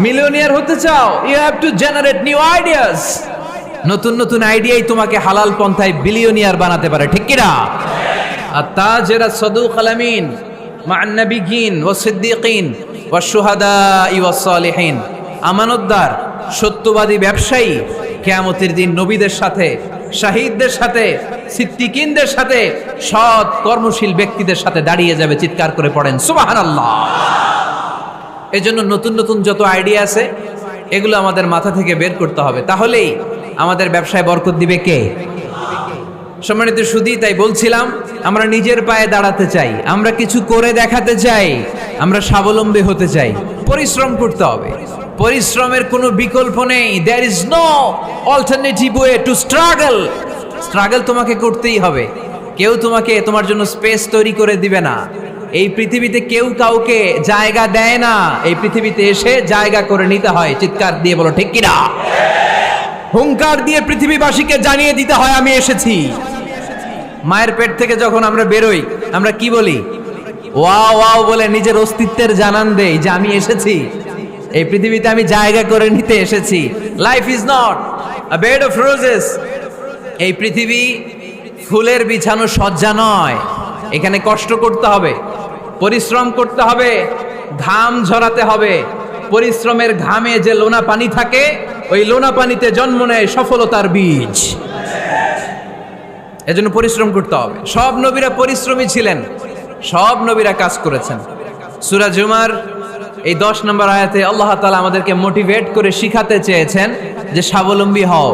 মিলিয়নিয়ার হতে চাও, you have to generate new ideas. নতুন নতুন আইডিয়াই তোমাকে হালাল পন্থায় বিলিয়নিয়ার বানাতে পারে, ঠিক কিনা? আত-তাজিরা সাদুক আল-আমিন মা'আন নাবিয়্যিন ওয়াস সিদ্দীকিন ওয়াশ শুহাদা'i ওয়াস সালিহিন। আমানতদার, সত্যবাদী ব্যবসায়ী কিয়ামতের দিন নবীদের সাথে, শাহীদদের সাথে, সিদ্দীকিনদের সাথে, সৎ কর্মশীল ব্যক্তিদের সাথে দাঁড়িয়ে যাবে। চিৎকার করে পড়েন সুবহানাল্লাহ। এজন্য নতুন নতুন যত আইডিয়া আছে এগুলো আমাদের মাথা থেকে বের করতে হবে, তাহলেই আমাদের ব্যবসায় বরকত দিবে কে? সম্মানিত সুধী, তাই বলছিলাম আমরা নিজের পায়ে দাঁড়াতে চাই, আমরা কিছু করে দেখাতে চাই, আমরা স্বাবলম্বী হতে চাই। পরিশ্রম করতে হবে, পরিশ্রমের কোনো বিকল্প নেই। There is no alternative way to struggle. Struggle তোমাকে করতেই হবে। কেউ তোমার জন্য স্পেস তৈরি করে দিবে না। এই পৃথিবীতে কেউ কাউকে জায়গা দেয় না, এই পৃথিবীতে এসে জায়গা করে নিতে হয়। চিৎকার দিয়ে বলো ঠিক কিনা? হুঙ্কার দিয়ে পৃথিবীবাসীকে জানিয়ে দিতে হয় আমি এসেছি। মায়ের পেট থেকে যখন আমরা বেরোই, আমরা কি বলি? ওয়াও ওয়াও বলে নিজের অস্তিত্বের জানান দেই যে আমি এসেছি, এই পৃথিবীতে আমি জায়গা করে নিতে এসেছি। Life is not a bed of roses. এই পৃথিবী ফুলের বিছানো সজ্জা নয়। এখানে কষ্ট করতে হবে, পরিশ্রম করতে হবে, ঘাম ঝরাতে হবে। পরিশ্রমের ঘামে যে লোনা পানি থাকে, ওই লোনা পানিতে জন্ম নেয় সফলতার বীজ। এজন্য পরিশ্রম করতে হবে। সব নবীরা পরিশ্রমী ছিলেন, সব নবীরা কাজ করেছেন। সূরা জুমার এই 10 নম্বর আয়াতে আল্লাহ তাআলা আমাদেরকে মোটিভেট করে শিখাতে চেয়েছেন যে স্বাবলম্বী হও,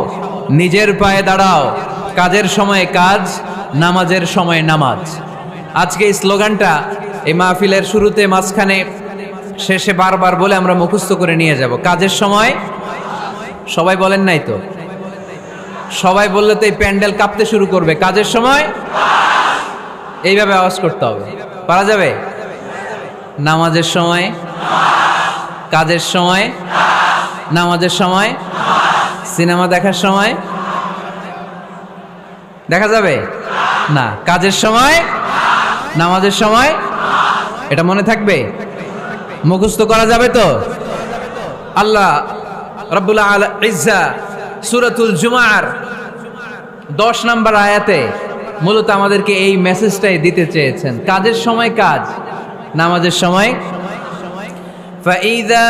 নিজের পায়ে দাঁড়াও, কাজের সময় কাজ, নামাজের সময় নামাজ। আজকে এই স্লোগানটা এই মাহফিলের শুরুতে, মাঝখানে, শেষে বারবার বলে আমরা মুখস্থ করে নিয়ে যাব। কাজের সময়, সবাই বলেন নাই তো? সবাই বললে তো এই প্যান্ডেল কাঁপতে শুরু করবে। কাজের সময় এইভাবে আওয়াজ করতে হবে, পারা যাবে? নামাজের সময়, কাজের সময়, নামাজের সময়, সিনেমা দেখার সময় দেখা যাবে না? কাজের সময়, নামাজের সময়, এটা মনে থাকবে? মুখস্থ করা যাবে তো? আল্লাহ রাব্বুল ইজ্জা সূরাতুল জুমার 10 নম্বর আয়াতে মূলত আমাদেরকে এই মেসেজটাই দিতে চেয়েছেন। কাজের সময় কাজ, নামাজের সময়। ফাইযা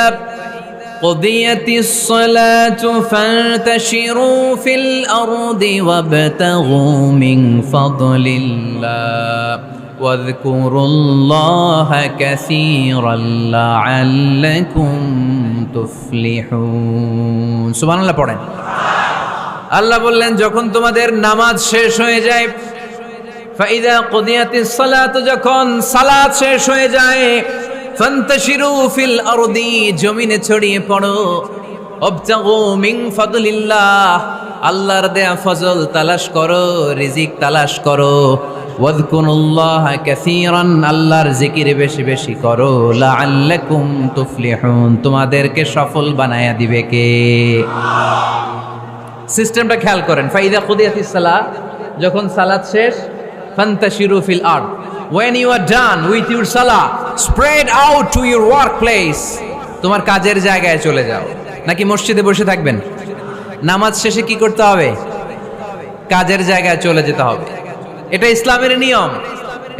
قضيت الصلاة فانتشروا في الأرض وابتغوا من فضل الله واذكروا الله كثيرا لعلكم تفلحون سبحان الله পড়েন। আল্লাহ বললেন যখন তোমাদের নামাজ শেষ হয়ে যায়, ফাইদা কুদিয়াতিস সালাত, যখন সালাত শেষ হয়ে যায়, ফান্তাশিরু ফিল আরদি, জমিনে ছড়িয়ে পড়ো। ওয়াবতাগু মিন ফাদলিল্লাহ, আল্লাহর দেয়া ফজল তালাশ করো, রিজিক তালাশ করো। ওয়াযকুরুল্লাহ কাসীরান, আল্লাহর জিকির বেশি বেশি করো। লাআল্লাকুম তুফলিহুন, তোমাদেরকে সফল বানায়া দিবে কে? সিস্টেমটা খেয়াল করেন। ফাইদা কুদিয়াতিস সালাহ, যখন সালাত শেষ, ফান্তাশিরু ফিল আরদ। When you are done with your salah, spread out to your workplace. তোমার কাজের জায়গায় চলে যাও। নাকি মসজিদে বসে থাকবেন? নামাজ শেষে কি করতে হবে? কাজের জায়গায় চলে যেতে হবে। এটা ইসলামের নিয়ম,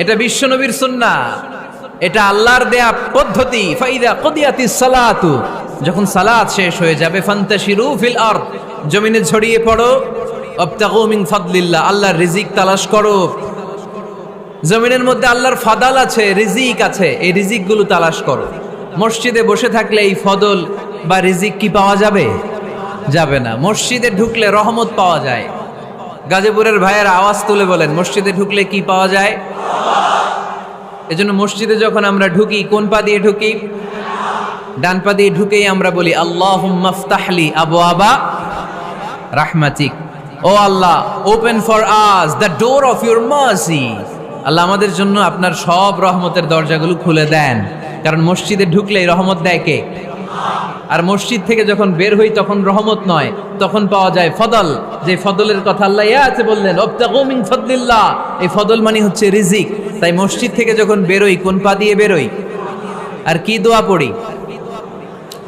এটা বিশ্বনবীর সুন্নাহ, এটা আল্লাহর দেয়া পদ্ধতি। ফাইদা কুদিয়াতিস সালাতু, যখন সালাত শেষ হয়ে যাবে, ফান্তাশিরু ফিল আরদ, জমিনে ছড়িয়ে পড়ো। ওয়াবতাগু মিন ফাদলিল্লাহ, আল্লাহর রিজিক তালাশ করো। জমিনের মধ্যে আল্লাহর ফাদাল আছে, রিজিক আছে, এই রিজিকগুলো তালাশ করো। মসজিদে বসে থাকলে এই ফদল বা রিজিক কি পাওয়া যাবে? যাবে না। মসজিদে ঢুকলে রহমত পাওয়া যায়। গাজীপুরের ভাইয়েরা আওয়াজ তুলে বলেন, মসজিদে ঢুকলে কি পাওয়া যায়? এজন্য মসজিদে যখন আমরা ঢুকি, কোন পা দিয়ে ঢুকি? ডান পা দিয়ে ঢুকেই আমরা বলি আল্লাহুম্মা ফতাহলি আবওয়াবা রাহমাতিক। ও আল্লাহ, open for us the door of your mercy. আল্লাহ আমাদের জন্য আপনার সব রহমতের দরজাগুলো খুলে দেন। কারণ মসজিদে ঢুকলে রহমত দেয় কে? আর মসজিদ থেকে যখন বের হই তখন রহমত নয়, তখন পাওয়া যায় ফদল। যে ফদলের কথা আল্লাহ আছে বললেন, ওয়াবতাগু মিন ফাদলিল্লাহ, এই ফদল মানে হচ্ছে রিজিক। তাই মসজিদ থেকে যখন বেরোই, কোন পা দিয়ে বেরোই? আর কি দোয়া পড়ি?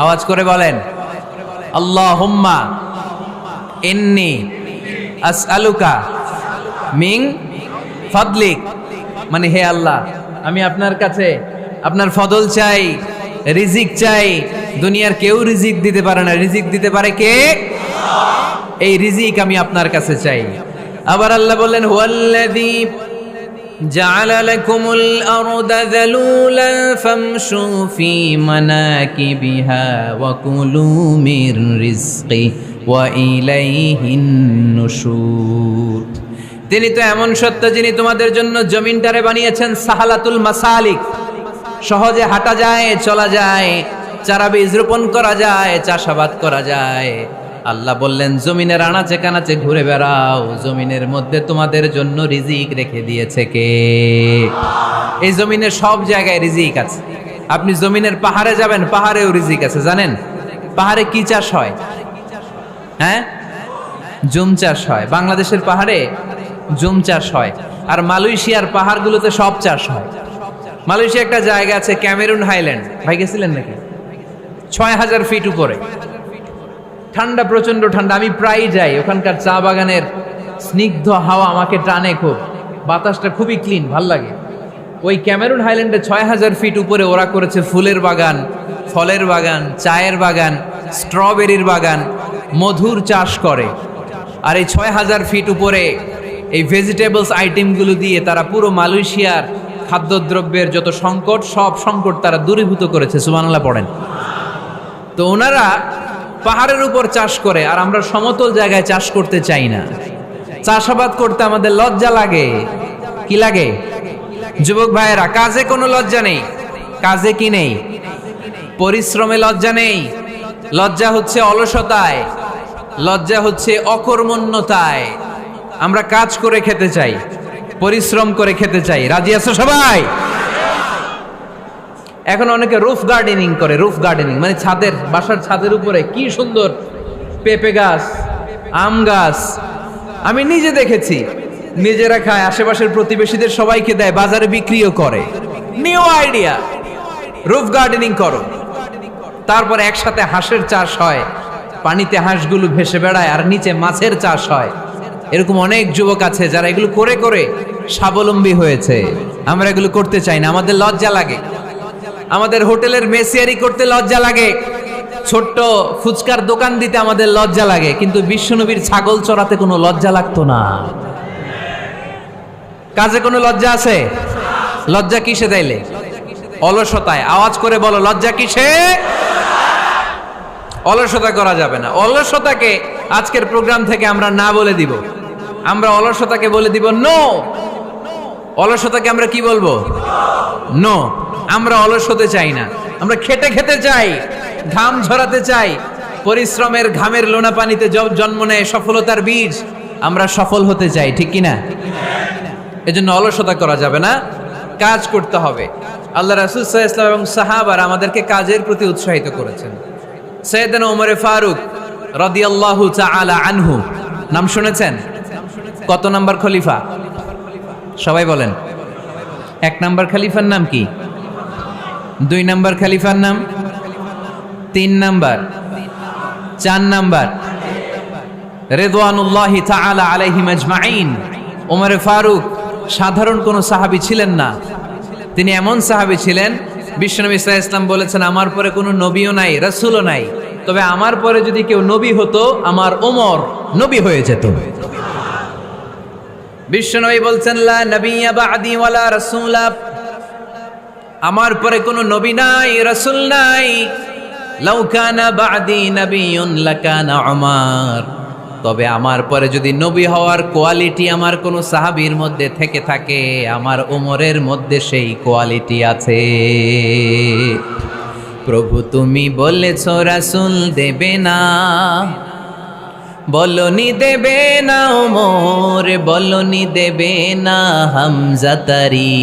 আওয়াজ করে বলেন, আল্লাহুম্মা ইন্নী আসআলুকা মিন ফাদলিক, মানে হে আল্লাহ, আমি আপনার কাছে আপনার ফদল চাই, রিজিক চাই। দুনিয়ার কেউ রিজিক দিতে পারে না, রিজিক দিতে পারে কে? এই রিজিক আমি আপনার কাছে চাই। আবার আল্লাহ বললেন, হুয়াল্লাযী জাআলা লাকুমুল আরদা যালুলান ফামশু ফি মানাকিবিহা ওয়া কুলু মির রিজকি ওয়া ইলাইহিন নুশুর। তিনি তো এমন সত্য যিনি তোমাদের জন্য জমিনটারে বানিয়েছেন সাহালাতুল মাসালিক, সহজে হাঁটা যায়, চলা যায়, চারা বীজ রোপণ করা যায়, চাষাবাদ করা যায়। আল্লাহ বললেন, জমিনের আনাচে কানাচে ঘুরে বেড়াও, জমিনের মধ্যে তোমাদের জন্য রিজিক রেখে দিয়েছে কে? এই জমিনের সব জায়গায় রিজিক আছে। আপনি জমিনের পাহাড়ে যাবেন, পাহাড়েও রিজিক আছে। জানেন পাহাড়ে কি চাষ হয়? হ্যাঁ, জুম চাষ হয়। বাংলাদেশের পাহাড়ে জুম চাষ হয়, আর মালয়েশিয়ার পাহাড়গুলোতে সব চাষ হয়। মালয়েশিয়া একটা জায়গা আছে ক্যামেরুন হাইল্যান্ড, ভাই গেছিলেন নাকি? ৬,০০০ ফিট উপরে, ঠান্ডা, প্রচন্ড ঠান্ডা। আমি প্রায় যাই, ওখানকার চা বাগানের স্নিগ্ধ হাওয়া আমাকে টানে খুব, বাতাসটা খুবই ক্লিন, ভাল লাগে। ওই ক্যামেরুন হাইল্যান্ডে ৬,০০০ ফিট উপরে ওরা করেছে ফুলের বাগান, ফলের বাগান, চায়ের বাগান, স্ট্রবেরির বাগান, মধুর চাষ করে। আর এই ৬,০০০ ফিট উপরে এই ভেজিটেবলস আইটেমগুলো দিয়ে তারা পুরো মালয়েশিয়ার খাদ্যদ্রব্যের যত সংকট, সব সংকট তারা দূরীভূত করেছে। সুবহানাল্লাহ পড়েন। তো ওনারা পাহাড়ের উপর চাষ করে, আর আমরা সমতল জায়গায় চাষ করতে চাই না। চাষাবাদ করতে আমাদের লজ্জা লাগে। কি লাগে? যুবক ভাইয়েরা, কাজে কোনো লজ্জা নেই। কাজে কি নেই? পরিশ্রমে লজ্জা নেই। লজ্জা হচ্ছে অলসতায়, লজ্জা হচ্ছে অকর্মণ্যতায়। আমরা কাজ করে খেতে চাই, পরিশ্রম করে খেতে চাই। রাজি আছো সবাই? এখন অনেকে রুফ গার্ডেনিং করে। রুফ গার্ডেনিং মানে ছাদের, বাসার ছাদের উপরে কি সুন্দর পেঁপে গাছ, আম গাছ। আমি নিজে দেখেছি, নিজেরা খায়, আশেপাশের প্রতিবেশীদের সবাইকে দেয়, বাজারে বিক্রিও করে। নিউ আইডিয়া, রুফ গার্ডেনিং করো। তারপর একসাথে হাঁসের চাষ হয়, পানিতে হাঁসগুলো ভেসে বেড়ায়, আর নিচে মাছের চাষ হয়। এরকম অনেক যুবক আছে যারা এগুলো করে করে স্বাবলম্বী হয়েছে। আমরা এগুলো করতে চাই না, আমাদের লজ্জা লাগে। আমাদের হোটেলের মেসিয়ারি করতে লজ্জা লাগে, ছোট্ট ফুচকার দোকান দিতে আমাদের লজ্জা লাগে। কিন্তু বিশ্বনবীর ছাগল চড়াতে কোনো লজ্জা লাগতো না। কাজে কোনো লজ্জা আছে? লজ্জা কিসে তাইলে? অলসতায়। আওয়াজ করে বলো, লজ্জা কিসে? অলসতা করা যাবে না। অলসতাকে আজকের প্রোগ্রাম থেকে আমরা না বলে দিব। আমরা অলসতাকে বলে দিব নো। অলসতাকে আমরা কি বলবো? নো। আমরা অলস হতে চাই না, আমরা খেটে খেতে চাই, ঘাম ঝরাতে চাই। পরিশ্রমের ঘামের লোনা পানিতে জন্ম নেয় সফলতার বীজ। আমরা সফল হতে চাই, ঠিক কিনা? এজন্য অলসতা করা যাবে না, কাজ করতে হবে। আল্লাহ রাসূল সাল্লাল্লাহু আলাইহি ওয়াসাল্লাম এবং সাহাবারা আমাদেরকে কাজের প্রতি উৎসাহিত করেছেন। সাইয়েদনা ওমর ফারুক রাদিয়াল্লাহু তাআলা আনহু নাম শুনেছেন? কত নাম্বার খলিফা? সবাই বলেন। 1 নাম্বার খলিফার নাম কি? 2 নাম্বার খলিফার নাম? 3 নাম্বার? 4 নাম্বার? রিদওয়ানুল্লাহি তাআলা আলাইহিম আজমাইন। ওমর ফারুক সাধারণ কোনো সাহাবী ছিলেন না, তিনি এমন সাহাবী ছিলেন, বিশ্বনবী সাল্লাল্লাহু আলাইহি ওয়াসাল্লাম বলেছেন আমার পরে কোনো নবীও নাই, রাসূলও নাই, তবে আমার পরে যদি কেউ নবী হতো আমার ওমর নবী হয়ে যেত। বিশ্বনবী বলছেন লা নবিয়্যা বা'দি ওয়ালা রাসূলা, আমার পরে কোনো নবী নাই, রাসূল নাই। লাউ কানা বা'দি নাবিয়্যুন লাকানা উমর, তবে আমার পরে যদি নবী হওয়ার কোয়ালিটি আমার কোনো সাহাবীর মধ্যে থেকে থাকে, আমার ওমরের মধ্যে সেই কোয়ালিটি আছে। প্রভু তুমি বলেছ রাসূল দেবে না, বলনি দেবে না ওমর, বলনি দেবে না হামজা তারি,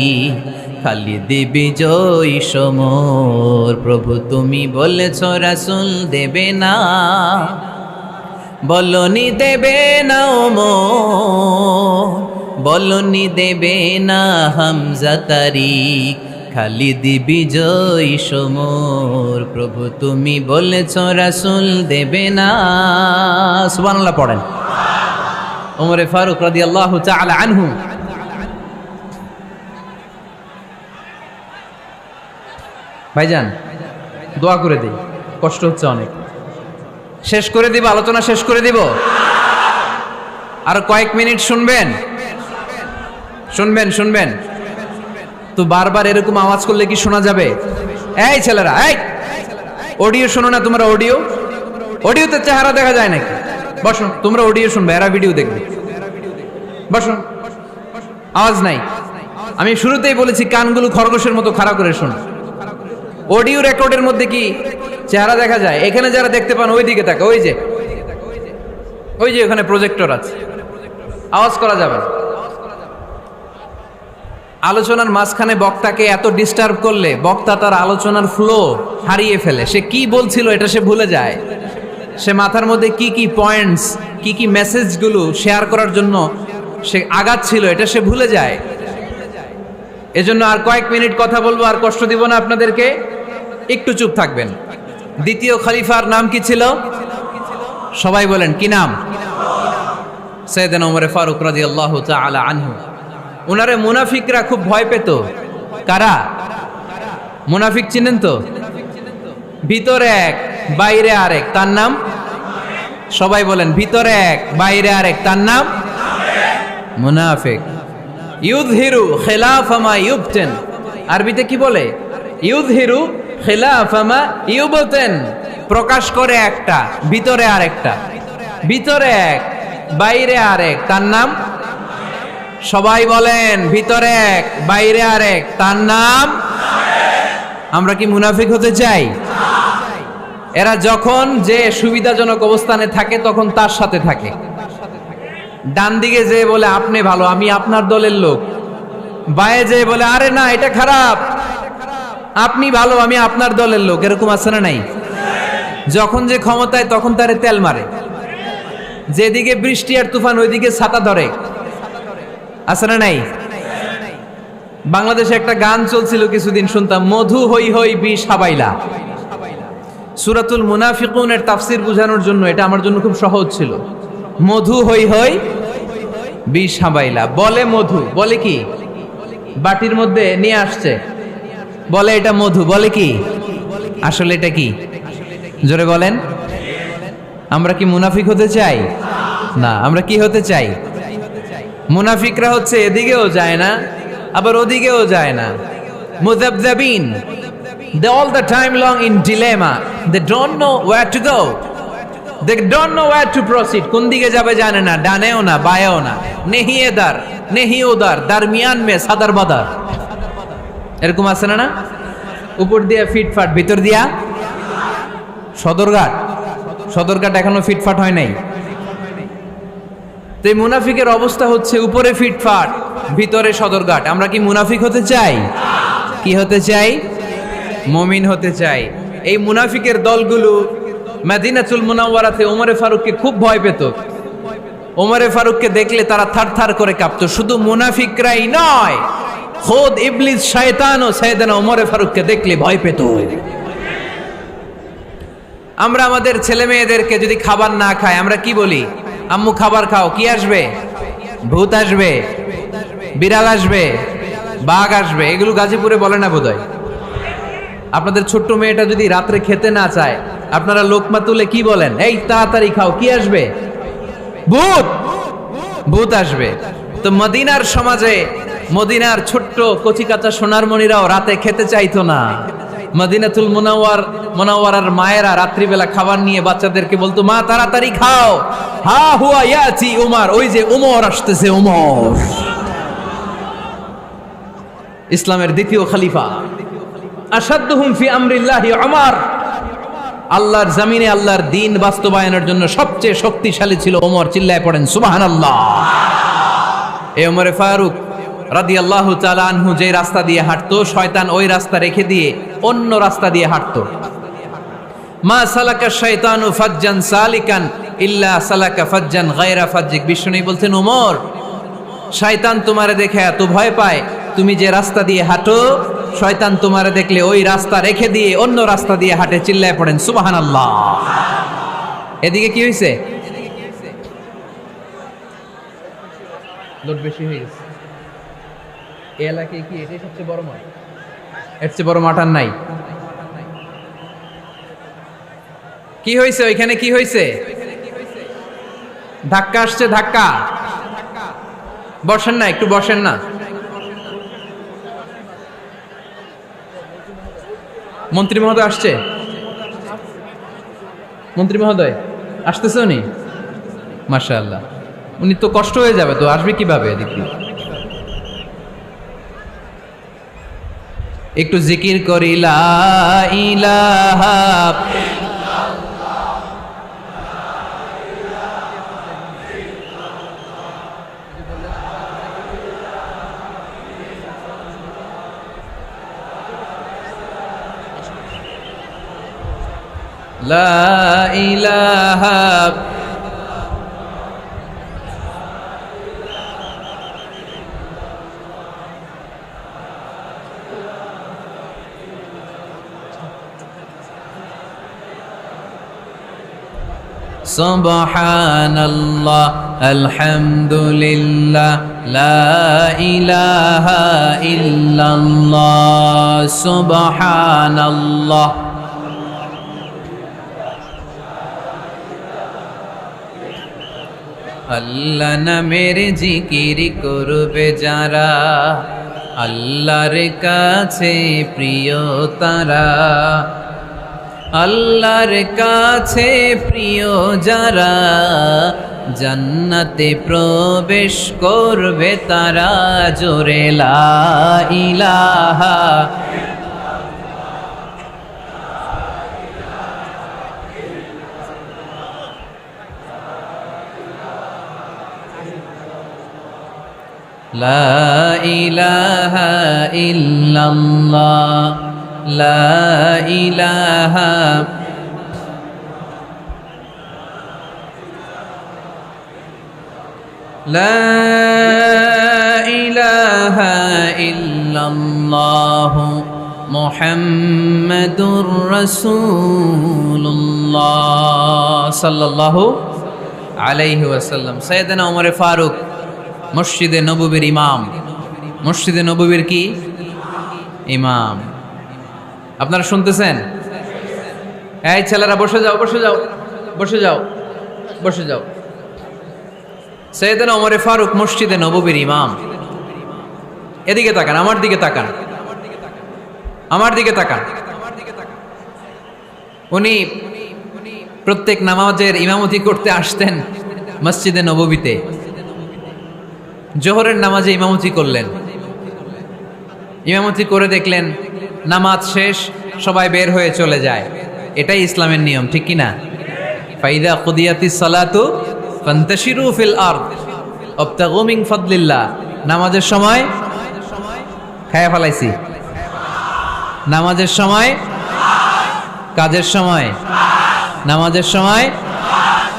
খালিদ বিজয়ী সমর। প্রভু তুমি বলেছ রাসূল দেবে না, বলনি দেবে না ওমর, বলনি দেবে না হামজা তারি, খালিদ বিজয়ী সমর। প্রভু তুমি বলেছ রাসূল দেবে না। সুবহানাল্লাহ পড়েন। ওমর ফারুক রাদিয়াল্লাহু তাআলা আনহু ভাইজান দোয়া করে দেই, কষ্ট হচ্ছে অনেক। শেষ করে দিব, আলোচনা শেষ করে দিব। আর কয়েক মিনিট শুনবেন, শুনবেন শুনবেন তো বারবার এরকম আওয়াজ করলে কি শোনা যাবে? এই ছেলেরা, এই অডিও শোনো না তোমরা? অডিও, অডিওতে চেহারা দেখা যায় নাকি? বসো, তোমরা অডিও শুনবে, এরা ভিডিও দেখবে। বসো, আওয়াজ নাই। আমি শুরুতেই বলেছি কানগুলো খরগোশের মতো খাড়া করে শোনো। অডিও রেকর্ডের মধ্যে কি চেহারা দেখা যায়? এখানে যারা দেখতে পান ওই দিকে তাকা, ওই যে ওখানে প্রজেক্টর আছে, আওয়াজ করা যাবে না। আলোচনার মাঝখানে বক্তাকে এত ডিস্টার্ব করলে বক্তা তার আলোচনার ফ্লো হারিয়ে ফেলে। সে কি বলছিল এটা সে ভুলে যায়। সে মাথার মধ্যে কি কি পয়েন্টস, কি কি মেসেজগুলো শেয়ার করার জন্য সে আগাচ্ছিল এটা সে ভুলে যায়। এজন্য আর কয়েক মিনিট কথা বলবো, আর কষ্ট দিব না আপনাদেরকে, একটু চুপ থাকবেন। দ্বিতীয় খলিফার নাম কি ছিল? সবাই বলেন কি নাম? সাইয়েদনা ওমর ফারুক রাদিয়াল্লাহু তাআলা আনহু। উনারে মুনাফিকরা খুব ভয় পেত। কারা? মুনাফিক চিনেন তো? ভিতরে এক বাইরে আরেক, তার নাম? সবাই বলেন ভিতরে এক বাইরে আরেক, তার নাম মুনাফিক। ইউযহিরু খিলাফা মা ইউবতিন, আরবিতে কি বলে? ইউযহিরু খিলাফা মা ইউবতিন, প্রকাশ করে একটা, ভিতরে আরেকটা। ভিতরে এক বাইরে আরেক, তার নাম? সবাই বলেন ভিতরে এক বাইরে আরেক, তার নাম? আমরা কি মুনাফিক হতে চাই? এরা যখন যে সুবিধাজনক অবস্থানে থাকে তখন তার সাথে থাকে। ডান দিকে যে বলে আপনি ভালো, আমি আপনার দলের লোক। বায়ে যে বলে আরে না এটা খারাপ, আপনি ভালো, আমি আপনার দলের লোক। এরকম আছে না নাই? যখন যে ক্ষমতায় তখন তারে তেল মারে। যেদিকে বৃষ্টি আর তুফান ওইদিকে ছাতা ধরে। আছে না নাই? বাংলাদেশে একটা গান চলছিল কিছুদিন, শুনতাম, মধু হই হই বিষ হাবাইলা। সূরাতুল মুনাফিকুনের তাফসীর বোঝানোর জন্য এটা আমার জন্য খুব সহজ ছিল। মধু হই হই বিষ হাবাইলা। বলে মধু, বলে কি? বাটির মধ্যে নিয়ে আসছে, বলে এটা মধু, বলে কি? আসলে এটা কি? জোরে বলেন। আমরা কি মুনাফিক হতে চাই? না। আমরা কি হতে চাই? মুনাফিকরা হচ্ছে এদিকেও যায় না আবার ওদিকেও যায় না। মুযাবযাবিন, they all the time long in dilemma, they don't know where to go, they don't know where to proceed, কোন দিকে যাবে জানে না, ডানেও না বায়েও না, নেহি এদার নেহি ওদার, দরমিয়ান মে সাদার বাদার। এরকম আছে না? উপর দিয়া ফিটফাট, ভিতর দিয়া সদরঘাট। সদরঘাট এখনো ফিটফাট হয় নাই। তো এই মুনাফিকের অবস্থা হচ্ছে উপরে ফিটফাট, ভিতরে সদরঘাট। আমরা কি মুনাফিক হতে চাই? কি হতে চাই? মুমিন হতে চাই। এই মুনাফিকের দলগুলো মদিনাতুল মুনাওয়ারাতে ওমরে ফারুককে খুব ভয় পেত। ওমরে ফারুককে দেখলে তারা থারথার করে কাঁপতো। শুধু মুনাফিকরাই নয়, খোদ ইবলিস শয়তানও সাইয়েদনা ওমরে ফারুককে দেখলে ভয় পেত। আমরা আমাদের ছেলে মেয়েদেরকে যদি খাবার না খায়, আমরা কি বলি? আম্মু খাবার খাও। কি আসবে? ভূত আসবে, বিড়াল আসবে, বাঘ আসবে। এগুলো গাজীপুরে বলে না বোধহয়। আপনাদের ছোট্ট মেয়েটা যদি রাত্রে খেতে না চায়, আপনারা লোকমা তুলে কি বলেন? এই তাড়াতাড়ি খাও, কি আসবে? ভূত, ভূত আসবে। তো মদিনার সমাজে মদিনার ছোট্ট কচিকাচা সোনারমণিরাও রাতে খেতে চাইতো না। মদিনাতুল মুনাওয়ারার মায়েরা রাত্রিবেলা খাবার নিয়ে বাচ্চাদেরকে বলতো, মা তাড়াতাড়ি খাও, হা হুয়া ইয়াতি উমর, ওই যে উমর আসতেছে, উমর ইসলামের দ্বিতীয় খলিফা। আসাদ্দুহুম ফি আমরিল্লাহি উমর, আল্লাহর জমিনে আল্লাহর দ্বীন বাস্তবায়নের জন্য সবচেয়ে শক্তিশালী ছিল ওমর। চিল্লায় পড়েন সুবহানাল্লাহ। এই ওমরে ফারুক রাদিয়াল্লাহু তাআলা আনহু যে রাস্তা দিয়ে হাঁটতো, শয়তান ওই রাস্তা রেখে দিয়ে অন্য রাস্তা দিয়ে হাঁটতো। মা সালাকা শাইতানু ফাজ্জান সালিকান ইল্লা সালাকা ফাজ্জান গায়রা ফাজ্জিক। বিষ্ণু বলতেন, ওমর, শয়তান তোমারে দেখে এত ভয় পায়, তুমি যে রাস্তা দিয়ে হাঁটো, শয়তান তোমারে দেখলে ওই রাস্তা রেখে দিয়ে অন্য রাস্তা দিয়ে হাঁটে। চিল্লায় পড়েন সুবহানাল্লাহ। এদিকে কি হয়েছে? লোড বেশি হয়ে গেছে। এই এলাকায় কি এটাই সবচেয়ে বড় মাঠ? এর চেয়ে বড় মাঠ আর নাই। কি হয়েছে ওইখানে? কি হয়েছে? ধাক্কা আসছে, ধাক্কা। বসেন না, একটু বসেন না। মন্ত্রী মহোদয় আসছে? মন্ত্রী মহোদয় আসতেছে উনি? মাশাআল্লাহ। উনি তো কষ্ট হয়ে যাবে, তো আসবে কিভাবে? দেখি একটু জিকির করি, লা ইলাহা লা ইলাহা সুবহানাল্লাহ আলহামদুলিল্লাহ লা ইলাহা ইল্লাল্লাহ সুবহানাল্লাহ। আল্লাহ নামের জিকির করবে যারা, আল্লাহর কাছে প্রিয় তারা। আল্লাহর কাছে প্রিয় যারা, জান্নাতে প্রবেশ করবে তারা। জোরে লা ইলাহা লা ইলাহা ইল্লাল্লাহ লা ইলাহা লা ইলাহা ইল্লাল্লাহ মুহাম্মাদুর রাসূলুল্লাহ সাল্লাল্লাহু আলাইহি ওয়াসাল্লাম। সাইয়েদনা ওমর ফারুক মসজিদে নববীর ইমাম। মসজিদে নববীর কি ইমাম? আপনারা শুনতেছেন? এই ছেলেরা বসে যাও, বসে যাও, বসে যাও, বসে যাও। সাইয়েদনা ওমর ফারুক মসজিদে নববীর ইমাম। এদিকে তাকান, আমার দিকে তাকান, আমার দিকে তাকান। উনি প্রত্যেক নামাজের ইমামতি করতে আসতেন মসজিদে নববীতে। জোহরের নামাজে ইমামতি করলেন। ইমামতি করে দেখলেন নামাজ শেষ সবাই বের হয়ে চলে যায়, এটাই ইসলামের নিয়ম, ঠিক কি না? ফাইদা কুদিয়াতিস সালাতু ফান্তাশিরু ফিল আরদ ওয়াবতাগু মিন ফাদলিল্লাহ। নামাজের সময় খায়া ফেলাইছি, নামাজের সময়, কাজের সময়, নামাজের সময়,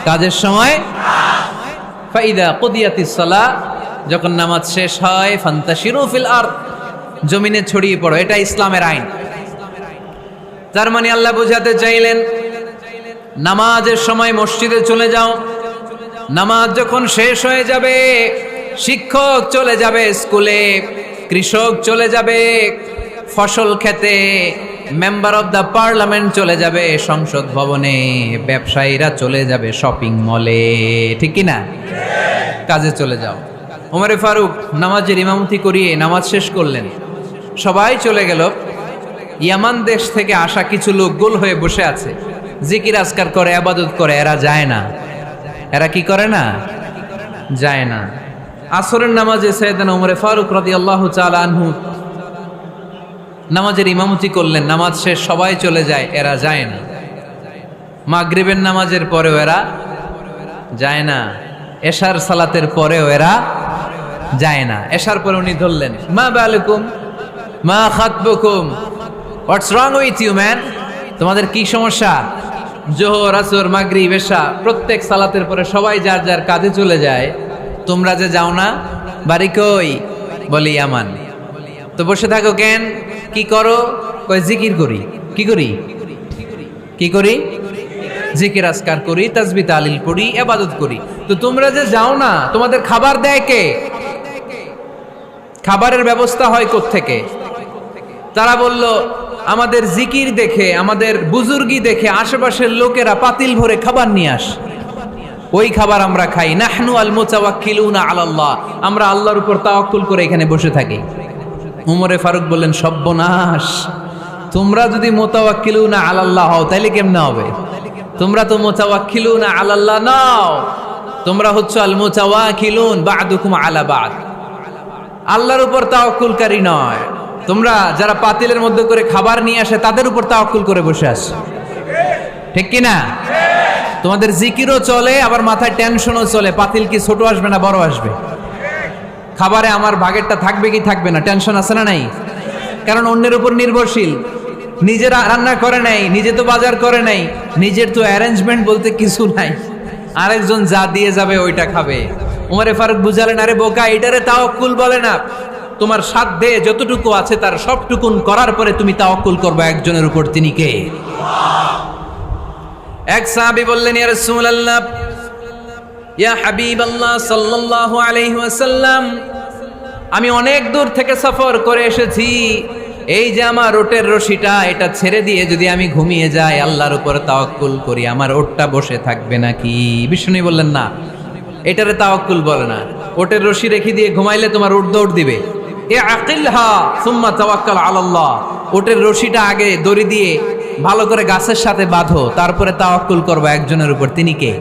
কাজের সময়। ফাইদা কুদিয়াতিস সালাহ, যখন নামাজ শেষ হয়, ফান্তাশিরু ফিল আরদ, জমিনে ছড়িয়ে পড়ো, এটা ইসলামের আইন। তার মানে আল্লাহ বোঝাতে চাইলেন নামাজের সময় মসজিদে চলে যাও। নামাজ যখন শেষ হয়ে যাবে, শিক্ষক চলে যাবে স্কুলে, কৃষক চলে যাবে ফসল খেতে, মেম্বার অব দ্য পার্লামেন্ট চলে যাবে সংসদ ভবনে, ব্যবসায়ীরা চলে যাবে শপিং মলে, ঠিক কি না? কাজে চলে যাও। ওমরে ফারুক নামাজের ইমামতি করিয়ে নামাজ শেষ করলেন, সবাই চলে গেল। ইয়ামান দেশ থেকে আসা কিছু লোক গোল হয়ে বসে আছে, জিকির আজকার করে, ইবাদত করে, এরা যায় না। এরা কি করে না? যায় না। আসরের নামাজে সাইয়েদনা ওমরে ফারুক রাদিয়াল্লাহু তাআলা আনহু নামাজের ইমামতি করলেন, নামাজ শেষ সবাই চলে যায়, এরা যায় না। মাগরিবের নামাজের পরেও এরা যায় না, এশার সালাতের পরেও এরা যায় না। এশার পরে উনি ধরলেন, মা বালুকুম মা খাতবুকুম, হোয়াটস রং উইথ ইউ ম্যান, তোমাদের কি সমস্যা? জোহর, আসর, মাগরিব, এশা প্রত্যেক সালাতের পরে সবাই যার যার কাজে চলে যায়, তোমরা যে যাও না, বাড়ি কই? বলে ইয়ামান। তো বসে থাকো কেন? কি করো? কয় জিকির করি। কি করি? কি করি? জিকির আজকার করি, তাসবিহ তাহলিল পড়ি, ইবাদত করি। তো তোমরা যে যাও না, তোমাদের খাবার দেয় কে? খাবারের ব্যবস্থা হয় কোত্থেকে? তারা বলল, আমাদের জিকির দেখে, আমাদের বুজুর্গি দেখে আশেপাশের লোকেরা পাতিল ভরে খাবার নিয়ে আসে, ওই খাবার আমরা খাই। নাহনু আল মুতাওয়াক্কিলুনা আলাল্লাহ, আমরা আল্লাহর উপর তাওয়াক্কুল করে এখানে বসে থাকি। উমরে ফারুক বললেন, সর্বনাশ, তোমরা যদি মুতাওয়াক্কিলুনা আলাল্লাহ হও তাইলে কেমনে হবে? তোমরা তো মুতাওয়াক্কিলুনা আলাল্লাহ নাও, তোমরা হচ্ছে আল মুতাওয়াক্কিলুন বা'দুকুম আলা বা'দ, আল্লাহর উপর তাওয়াক্কুলকারী নয়। তোমরা যারা পাতিলের মধ্যে করে খাবার নিয়ে আসে তাদের উপর তাওয়াক্কুল করে বসে আসো, ঠিক কি না? তোমাদের জিকিরও চলে, আবার মাথায় টেনশনও চলে, পাতিল কি ছোট আসবে না বড় আসবে, খাবারে আমার ভাগেরটা থাকবে কি থাকবে না, টেনশন আছে না নাই? কারণ অন্যের উপর নির্ভরশীল, নিজের রান্না করে নাই, নিজে তো বাজার করে নাই, নিজের তো অ্যারেঞ্জমেন্ট বলতে কিছু নাই, আরেকজন যা দিয়ে যাবে ওইটা খাবে। উমরে ফারুক বুঝালেন, আরে বোকা, এটারে তাওয়াক্কুল বলে না। তোমার সাধ্যে যতটুকু আছে তার সবটুকুন করার পরে তুমি তাওয়াক্কুল করবে একজনের উপর, তিনি কে? এক সাহাবী বললেন, ইয়া রাসূলুল্লাহ, ইয়া হাবিবাল্লাহ সাল্লাল্লাহু আলাইহি ওয়াসাল্লাম, আমি অনেক দূর থেকে সফর করে এসেছি, এই যে আমার ওটের রশিটা, এটা ছেড়ে দিয়ে যদি আমি ঘুমিয়ে যাই, আল্লাহর উপর তাওয়াক্কুল করি, আমার ওটটা বসে থাকবে নাকি? বিষ্ণু বললেন, না, এটারে তাওয়াক্কুল বলে না। ওটের রশি রেখে দিয়ে ঘুমাইলে তোমার উট দৌড় দিবে। এ আকিলহা সুম্মা তাওয়াক্কাল আলাল্লাহ, ওটের রশিটা আগে দড়ি দিয়ে ভালো করে গাছের সাথে বাঁধো, তারপরে তাওয়াক্কুল করবে একজনের উপর, তিনি কে?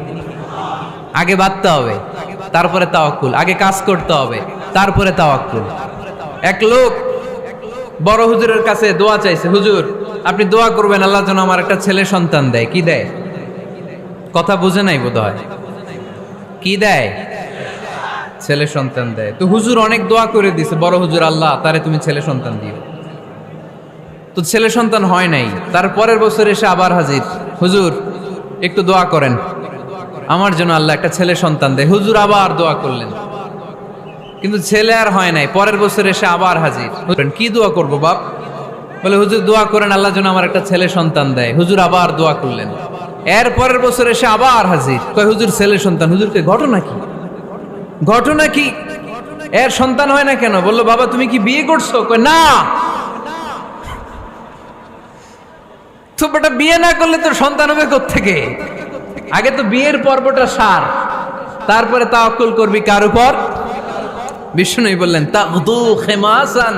আগে বাঁধতে হবে, তারপরে তাওয়াক্কুল, আগে কাজ করতে হবে, তারপরে তাওয়াক্কুল। এক লোক বড় হুজুরের কাছে দোয়া চাইছে, হুজুর আপনি দোয়া করবেন আল্লাহ যেন আমার একটা ছেলে সন্তান দেয়। কি দেয়? কথা বুঝে নাই বোধ হয়। কি দেয়? ছেলে সন্তান দেয়। তো হুজুর অনেক দোয়া করে দিছে বড় হুজুর, আল্লাহ তারে তুমি ছেলে সন্তান দিও। তো ছেলে সন্তান হয় নাই। তার পরের বছর এসে আবার হাজির, হুজুর একটু দোয়া করেন আমার জন্য আল্লাহ একটা ছেলে সন্তান দেয়। হুজুর আবার দোয়া করলেন, কিন্তু ছেলে আর হয় নাই। পরের বছর এসে আবার হাজির, কি দোয়া করবো বাপ? বলে হুজুর দোয়া করেন আল্লাহ যেন আমার একটা ছেলে সন্তান দেয়। হুজুর আবার দোয়া করলেন। এর পরের বছর এসে আবার হাজির, কয় হুজুর ছেলে সন্তান। হুজুরকে ঘটনা কি? ঘটনা কি? এর সন্তান হয় না কেন? বললো বাবা তুমি কি বিয়ে করছো? কয় না। তো বেটা বিয়ে না করলে তো সন্তান হবে কোত্থেকে? আগে তো বিয়ের পর্বটা সার, তারপরে তাওয়াক্কুল করবি কার উপর? বিষ্ণু বললেন, তাগদু খিমাসান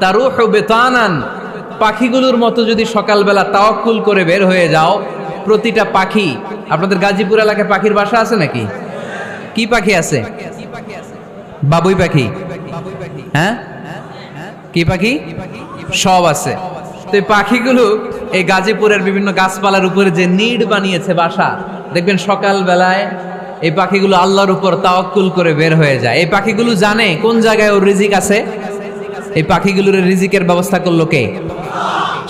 তারুহু বিতানান, পাখিগুলোর মতো যদি সকালবেলা তাওয়াক্কুল করে বের হয়ে যাও, প্রতিটা পাখি, আপনাদের গাজীপুর এলাকায় পাখির বাসা আছে নাকি? কি পাখি আছে? বাবুই পাখি। হ্যাঁ, কি পাখি? সব আছে। তো এই পাখিগুলো এই গাজীপুরের বিভিন্ন গাছপালার উপরে যে নিড় বানিয়েছে বাসা, দেখবেন সকাল বেলায় এই পাখিগুলো আল্লাহর উপর তাওয়াক্কুল করে বের হয়ে যায়। এই পাখিগুলো জানে কোন জায়গায় ওর রিজিক আছে। এই পাখিগুলোর রিজিকের ব্যবস্থা করলো কে?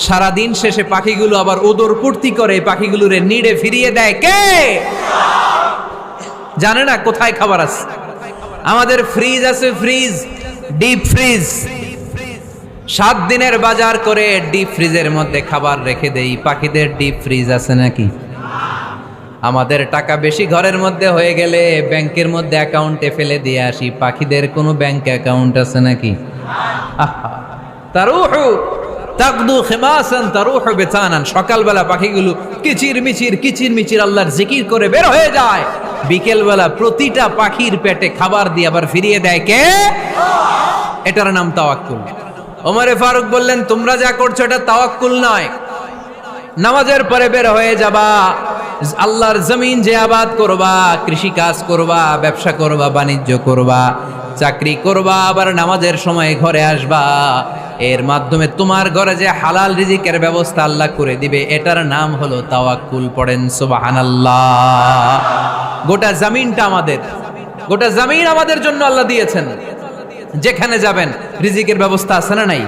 সারাদিন শেষে পাখিগুলো আবার ওদর পূর্তি করে পাখিগুলোর নিড়ে ফিরিয়ে দেয় কে? জানে না কোথায় খাবার আছে। আমাদের ফ্রিজ আছে, ফ্রিজ, ডিপ ফ্রিজ, 7 দিনের বাজার করে ডিপ ফ্রিজের মধ্যে খাবার রেখে দেই। পাখিদের ডিপ ফ্রিজ আছে নাকি? আমাদের টাকা বেশি ঘরের মধ্যে হয়ে গেলে ব্যাংকের মধ্যে অ্যাকাউন্টে ফেলে দিয়ে আসি। পাখিদের কোনো ব্যাংক অ্যাকাউন্ট আছে নাকি? তারুহু তাকদু খিমাসান তারুহু বিতানান। সকালবেলা পাখিগুলো কিচির মিচির আল্লাহর জিকির করে বের হয়ে যায়। বিকেলবেলা প্রতিটা পাখির পেটে খাবার দিয়ে আবার ফিরিয়ে দেয় কে? এটার নাম তাওয়াক্কুল। ওমরে ফারুক বললেন, তোমরা যা করছো এটা তাওয়াক্কুল নয়। নামাজের পরে বের হয়ে যাবা, আল্লাহর জমিন যে আবাদ করবা, কৃষি কাজ করবা, ব্যবসা করবা, বাণিজ্য করবা, চাকরি করবা, আবার নামাজের সময় ঘরে আসবা। এর মাধ্যমে তোমার ঘরে যে হালাল রিজিকের ব্যবস্থা আল্লাহ করে দিবে, এটার নাম হলো তাওয়াক্কুল। পড়েন সুবহানাল্লাহ। গোটা জমিনটা আমাদের, গোটা জমিন আমাদের জন্য আল্লাহ দিয়েছেন। যেখানে যাবেন রিজিকের ব্যবস্থা আছে না নাই?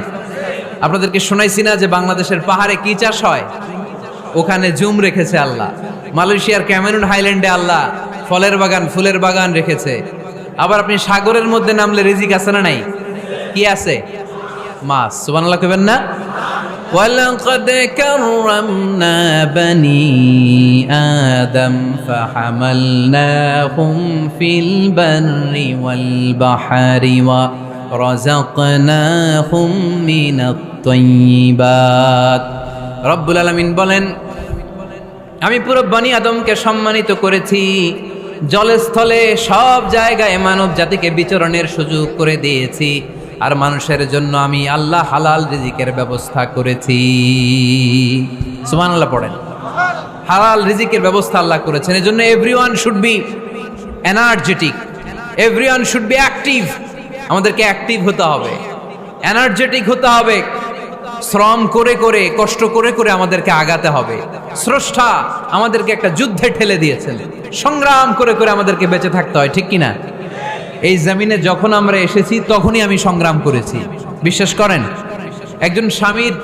আপনাদেরকে শোনাইছি না যে বাংলাদেশের পাহাড়ে কি চাষ হয়? ওখানে জুম রেখেছে আল্লাহ। মালয়েশিয়ার ক্যামেরুন হাইল্যান্ডে আল্লাহ ফলের বাগান, ফুলের বাগান রেখেছে। আবার আপনি সাগরের মধ্যে নামলে রিজিক আছে না নাই? কি আছে? মাছ। সুবহানাল্লাহ কইবেন না? ওয়ালাকাদ কাররামনা বানি আদম ফাহামালনাহুম ফিল বাররি ওয়াল বাহরি ওয়া রাযাকনাহুম মিনাত তাইয়্যিবাত। রব্বুল আলামিন বলেন, আমি পুরো বনি আদমকে সম্মানিত করেছি। জলে স্থলে সব জায়গায় মানব জাতিকে বিচরণের সুযোগ করে দিয়েছি। আর মানুষের জন্য আমি আল্লাহ হালাল রিজিকের ব্যবস্থা করেছি। সুবহানাল্লাহ পড়েন। হালাল রিজিকের ব্যবস্থা আল্লাহ করেছেন। এজন্য everyone should be energetic, everyone should be active. আমাদেরকে অ্যাক্টিভ হতে হবে, এনার্জেটিক হতে হবে। শ্রম করে করে, কষ্ট করে করে আমাদেরকে আগাতে হবে। স্রষ্টা আমাদেরকে একটা যুদ্ধে ঠেলে দিয়েছেন, সংগ্রাম করে করে আমাদেরকে বেঁচে থাকতে হয়, ঠিক কিনা? এই জমিনে যখন আমরা এসেছি তখনই আমি সংগ্রাম করেছি। বিশ্বাস করেন, একজন স্বামীর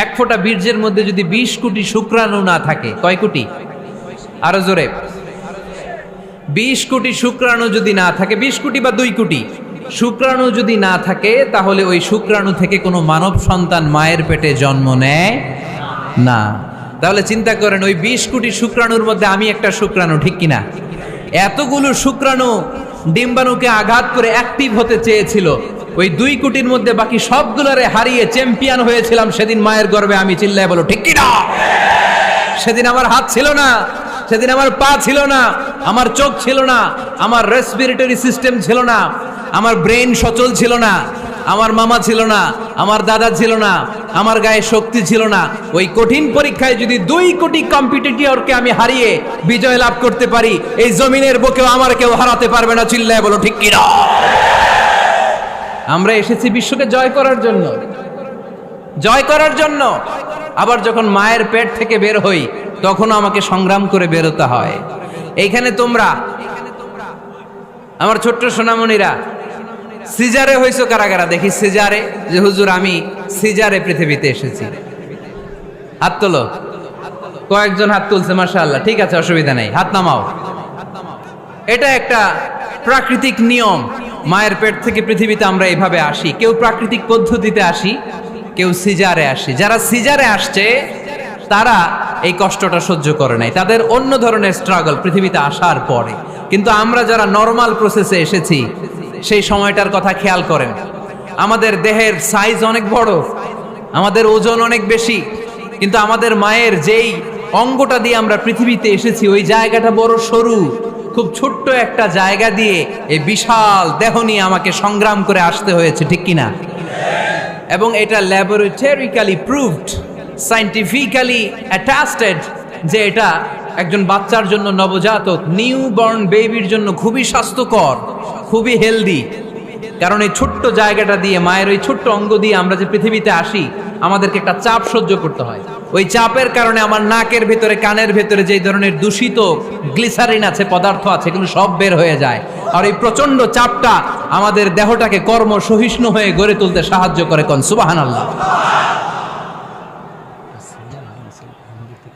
1 ফোঁটা বীর্যের মধ্যে যদি 20 কোটি শুক্রাণু না থাকে, কয় কোটি? আরো জোরে। 20 কোটি শুক্রাণু যদি না থাকে, 20 কোটি বা 2 কোটি শুক্রাণু যদি না থাকে, তাহলে ওই শুক্রাণু থেকে কোনো মানব সন্তান মায়ের পেটে জন্ম নেয় না। তাহলে চিন্তা করেন, ওই 20 কোটি শুক্রাণুর মধ্যে আমি একটা শুক্রাণু, ঠিক কিনা? এতগুলো শুক্রাণু ডিম্বাণুকে আঘাত করে অ্যাক্টিভ হতে চেয়েছিল। ওই 2 কোটির মধ্যে বাকি সবগুলোরে হারিয়ে চ্যাম্পিয়ন হয়েছিলাম সেদিন মায়ের গর্ভে আমি। চিল্লায় বলো ঠিক কিনা? সেদিন আমার হাত ছিল না, সেদিন আমার পা ছিল না, আমার চোখ ছিল না, আমার রেসপিরেটরি সিস্টেম ছিল না, আমার ব্রেন সচল ছিল না, আমার মামা ছিল না, আমার দাদা ছিল না, আমার গায়ে শক্তি ছিল না। ওই কঠিন পরীক্ষায় যদি 2 কোটি কম্পিটিটরকে আমি হারিয়ে বিজয় লাভ করতে পারি, এই জমিনের বুকেও আমার কেউ হারাতে পারবে না। চিল্লায় বলো ঠিক কিনা? আমরা এসেছি বিশ্বকে জয় করার জন্য, জয় করার জন্য। আবার যখন মায়ের পেট থেকে বের হই, তখনও আমাকে সংগ্রাম করে বেরোতে হয়। এইখানে তোমরা আমার ছোট্ট সোনামণিরা সিজারে হইছো কারা কারা? দেখি সিজারে, যে হুজুর আমি সিজারে পৃথিবীতে এসেছি। হাত তোলো। কয়েকজন হাত তুলছে, মাশাআল্লাহ। ঠিক আছে, অসুবিধা নেই, হাত নামাও। এটা একটা প্রাকৃতিক নিয়ম। মায়ের পেট থেকে পৃথিবীতে আমরা এভাবে আসি। কেউ প্রাকৃতিক পদ্ধতিতে আসি, কেউ সিজারে আসি। যারা সিজারে আসছে তারা এই কষ্টটা সহ্য করে নাই, তাদের অন্য ধরনের স্ট্রাগল পৃথিবীতে আসার পরে। কিন্তু আমরা যারা নরমাল প্রসেসে এসেছি, সেই সময়টার কথা খেয়াল করেন। আমাদের দেহের সাইজ অনেক বড়, আমাদের ওজন অনেক বেশি, কিন্তু আমাদের মায়ের যেই অঙ্গটা দিয়ে আমরা পৃথিবীতে এসেছি, ওই জায়গাটা বড় সরু। খুব ছোট্ট একটা জায়গা দিয়ে এই বিশাল দেহ নিয়ে আমাকে সংগ্রাম করে আসতে হয়েছে, ঠিক কিনা? এবং এটা ল্যাবরেটরিক্যালি প্রুভড, সায়েন্টিফিক্যালি অ্যাটাস্টেড যে এটা একজন বাচ্চার জন্য, নবজাতক নিউ বর্ন বেবির জন্য খুবই স্বাস্থ্যকর, খুবই হেলদি। কারণ এই ছোট্ট জায়গাটা দিয়ে, মায়ের ওই ছোট্ট অঙ্গ দিয়ে আমরা যে পৃথিবীতে আসি, আমাদেরকে একটা চাপ সহ্য করতে হয়। ওই চাপের কারণে আমার নাকের ভেতরে, কানের ভেতরে যেই ধরনের দূষিত গ্লিসারিন আছে, পদার্থ আছে, এগুলো সব বের হয়ে যায়। আর এই প্রচন্ড চাপটা আমাদের দেহটাকে কর্ম সহিষ্ণু হয়ে গড়ে তুলতে সাহায্য করে। কোন সুবহানাল্লাহ।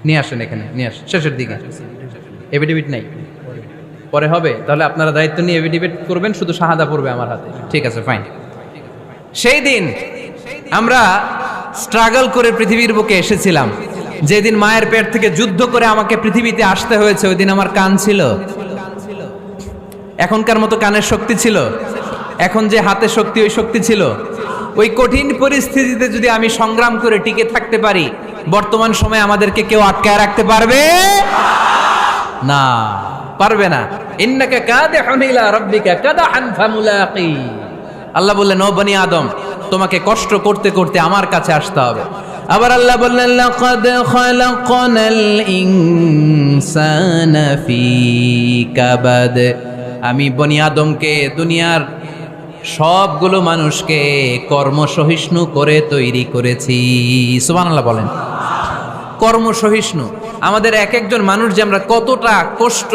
নিয়ে আসেন, এখানে নিয়ে আসেন, শেষের দিকে। এভিডেভিট নাই, পরে হবে। তাহলে আপনারা দায়িত্ব নিয়ে এভিডেভিট করবেন, শুধু শাহাদা পড়বে আমার হাতে। ঠিক আছে, ফাইন। সেই দিন আমরা স্ট্রাগল করে পৃথিবীর বুকে এসেছিলাম। যেদিন মায়ের পেট থেকে যুদ্ধ করে আমাকে পৃথিবীতে আসতে হয়েছে, ওই দিন আমার কান ছিল? এখনকার মতো কানের শক্তি ছিল? এখন যে হাতে শক্তি, ওই শক্তি ছিল? ওই কঠিন পরিস্থিতিতে যদি আমি সংগ্রাম করে টিকে থাকতে পারি, বর্তমান সময়ে আমাদেরকে কেউ আটকায় রাখতে পারবে না, পারবে না। ইন্নাকা কাদিহুন ইলা রাব্বিকা কাদহান ফামুলাকি। আল্লাহ বললেন, ও বনি আদম, তোমাকে কষ্ট করতে করতে আমার কাছে আসতে হবে। আবার আল্লাহ বললেন, লাকাদ খালাকনাল ইনসানা ফি কাবাদ। আমি বনি আদমকে, দুনিয়ার সবগুলো মানুষকে কর্মসহিষ্ণু করে তৈরি করেছি। সুবহানাল্লাহ বলেন। কর্মসহিষ্ণু। আমাদের এক একজন মানুষ যে আমরা কতটা কষ্ট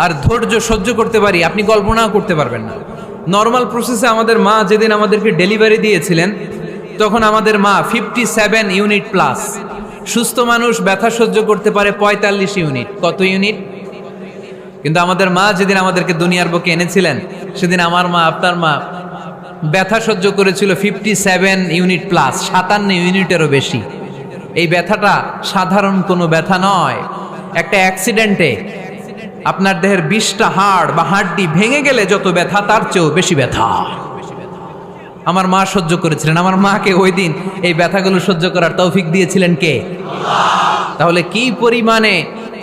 আর ধৈর্য সহ্য করতে পারি, আপনি কল্পনাও করতে পারবেন না। নর্মাল প্রসেসে আমাদের মা যেদিন আমাদেরকে ডেলিভারি দিয়েছিলেন, তখন আমাদের মা 57 ইউনিট প্লাস। সুস্থ মানুষ ব্যথা সহ্য করতে পারে 45 ইউনিট। কত ইউনিট? কিন্তু আমাদের মা যেদিন আমাদেরকে দুনিয়ার বুকে এনেছিলেন, সেদিন আমার মা, আপনার মা ব্যথা সহ্য করেছিল 57 ইউনিট প্লাস, 57 ইউনিটেরও বেশি। এই ব্যথাটা সাধারণ কোনো ব্যথা নয়। একটা অ্যাক্সিডেন্টে আপনার দেহের 20টা হাড় বা হাড্ডি ভেঙে গেলে যত ব্যথা, তার চেয়েও বেশি ব্যথা আমার মা সহ্য করেছিলেন। আমার মাকে ওই দিন এই ব্যথাগুলো সহ্য করার তৌফিক দিয়েছিলেন কে? তাহলে কি পরিমাণে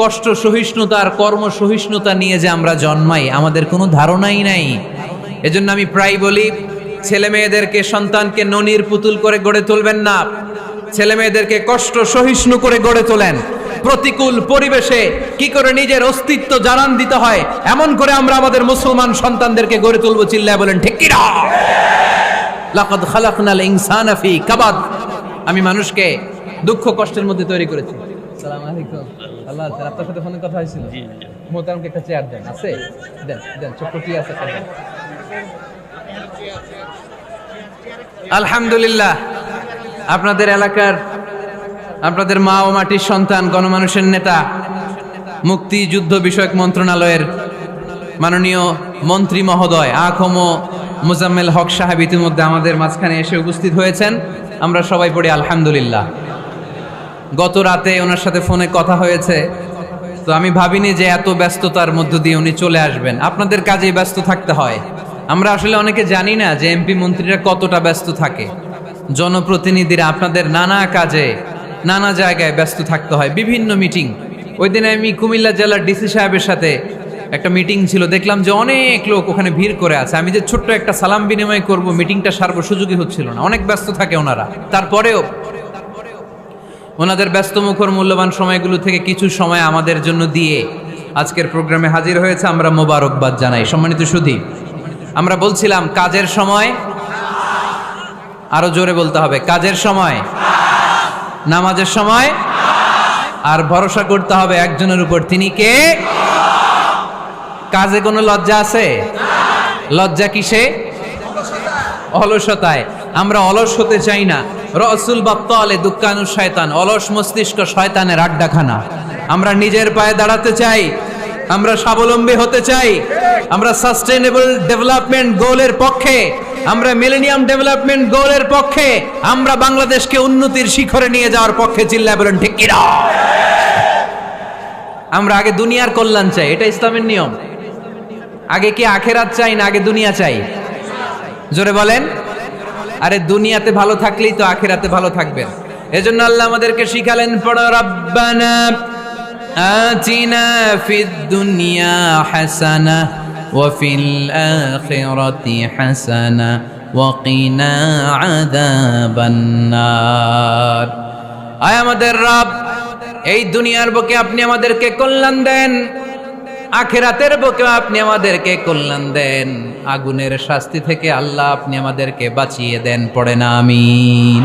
কষ্ট সহিষ্ণুতা আর কর্ম সহিষ্ণুতা নিয়ে যে আমরা জন্মাই, আমাদের কোনো ধারণাই নাই। এজন্য আমি প্রায় বলি, ছেলে মেয়েদেরকে, সন্তানকে ননির পুতুল করে গড়ে তুলবেন না। ছেলে মেয়েদেরকে কষ্ট সহিষ্ণু করে গড়ে তোলেন। প্রতিকূল পরিবেশে কি করে নিজের অস্তিত্ব জানান দিতে হয়, এমন করে আমরা আমাদের মুসলমান সন্তানদেরকে গড়ে তুলবো। চিল্লায় বলেন ঠিক কি না? লাকাদ খালাকনাল ইনসানা ফি কাবাদ। আমি মানুষকে দুঃখ কষ্টের মধ্যে তৈরি করেছি। আসসালামু আলাইকুম। আল্লাহ, আপনার সাথে ফোনে কথা হয়েছিল? মোহতারামকে একটা চেয়ার দেন। আছে? দেন দেন, ছোট্ট কি আছে? আলহামদুলিল্লাহ, আপনাদের এলাকার, আপনাদের মা ও মাটির সন্তান, গণমানুষের নেতা, মুক্তিযুদ্ধ বিষয়ক মন্ত্রণালয়ের মাননীয় মন্ত্রী মহোদয় আখম মোজাম্মেল হক সাহেব ইতিমধ্যে আমাদের মাঝখানে এসে উপস্থিত হয়েছেন। আমরা সবাই পড়ি আলহামদুলিল্লাহ। গত রাতে ওনার সাথে ফোনে কথা হয়েছে, তো আমি ভাবিনি যে এত ব্যস্ততার মধ্য দিয়ে উনি চলে আসবেন। আপনাদের কাজেই ব্যস্ত থাকতে হয়। আমরা আসলে অনেকে জানি না যে এমপি মন্ত্রীরা কতটা ব্যস্ত থাকে। জনপ্রতিনিধিরা আপনাদের নানা কাজে, নানা জায়গায় ব্যস্ত থাকতে হয়, বিভিন্ন মিটিং। ওই দিনে আমি কুমিল্লা জেলার ডিসি সাহেবের সাথে একটা মিটিং ছিল, দেখলাম যে অনেক লোক ওখানে ভিড় করে আছে। আমি যে ছোট্ট একটা সালাম বিনিময় করব, মিটিংটা সারবো, সুযোগই হচ্ছিল না। অনেক ব্যস্ত থাকে ওনারা। তারপরেও ওনাদের ব্যস্তমুখর মূল্যবান সময়গুলো থেকে কিছু সময় আমাদের জন্য দিয়ে আজকের প্রোগ্রামে হাজির হয়েছে। আমরা মোবারকবাদ জানাই। সম্মানিত সুধী, আমরা বলছিলাম কাজের সময়, আরো জোরে বলতে হবে, কাজের সময়, নামাজের সময়, আর ভরসা করতে হবে একজনের উপর। তিনি কে? কাজে কোনো লজ্জা আছে? লজ্জা কিসে? অলসতায়। আমরা অলস হতে চাই না। রসুল বাপ্তালে দুঃখানু শয়তান, অলস মস্তিষ্ক শয়তানের আড্ডাখানা। আমরা নিজের পায়ে দাঁড়াতে চাই, আমরা স্বাবলম্বী হতে চাই, আমরা সাস্টেনেবল ডেভেলপমেন্ট গোলের পক্ষে, আমরা মিলেনিয়াম ডেভেলপমেন্ট গোলের পক্ষে, আমরা বাংলাদেশকে উন্নতির শিখরে নিয়ে যাওয়ার পক্ষে। চিল্লায় বলেন ঠিক কি না? আমরা আগে দুনিয়ার কল্যাণ চাই, এটা ইসলামের নিয়ম। আগে কি আখেরাত চাই না আগে দুনিয়া চাই? জোরে বলেন। আরে দুনিয়াতে ভালো থাকলেই তো আখেরাতে ভালো থাকবেন। এজন্য আল্লাহ আমাদেরকে শিখালেন, পড়ো রব্বানা আতিনা ফিদ দুনিয়া হাসানা ওয়া ফিল আখিরাতি হাসানা ওয়া কিনা আযাবান নার। আয় আমাদের রব, এই দুনিয়ার বুকে আপনি আমাদেরকে কল্যাণ দেন, আখিরাতের বুকে আপনি আমাদেরকে কল্যাণ দেন, আগুনের শাস্তি থেকে আল্লাহ আপনি আমাদেরকে বাঁচিয়ে দেন। পড়ে না আমিন।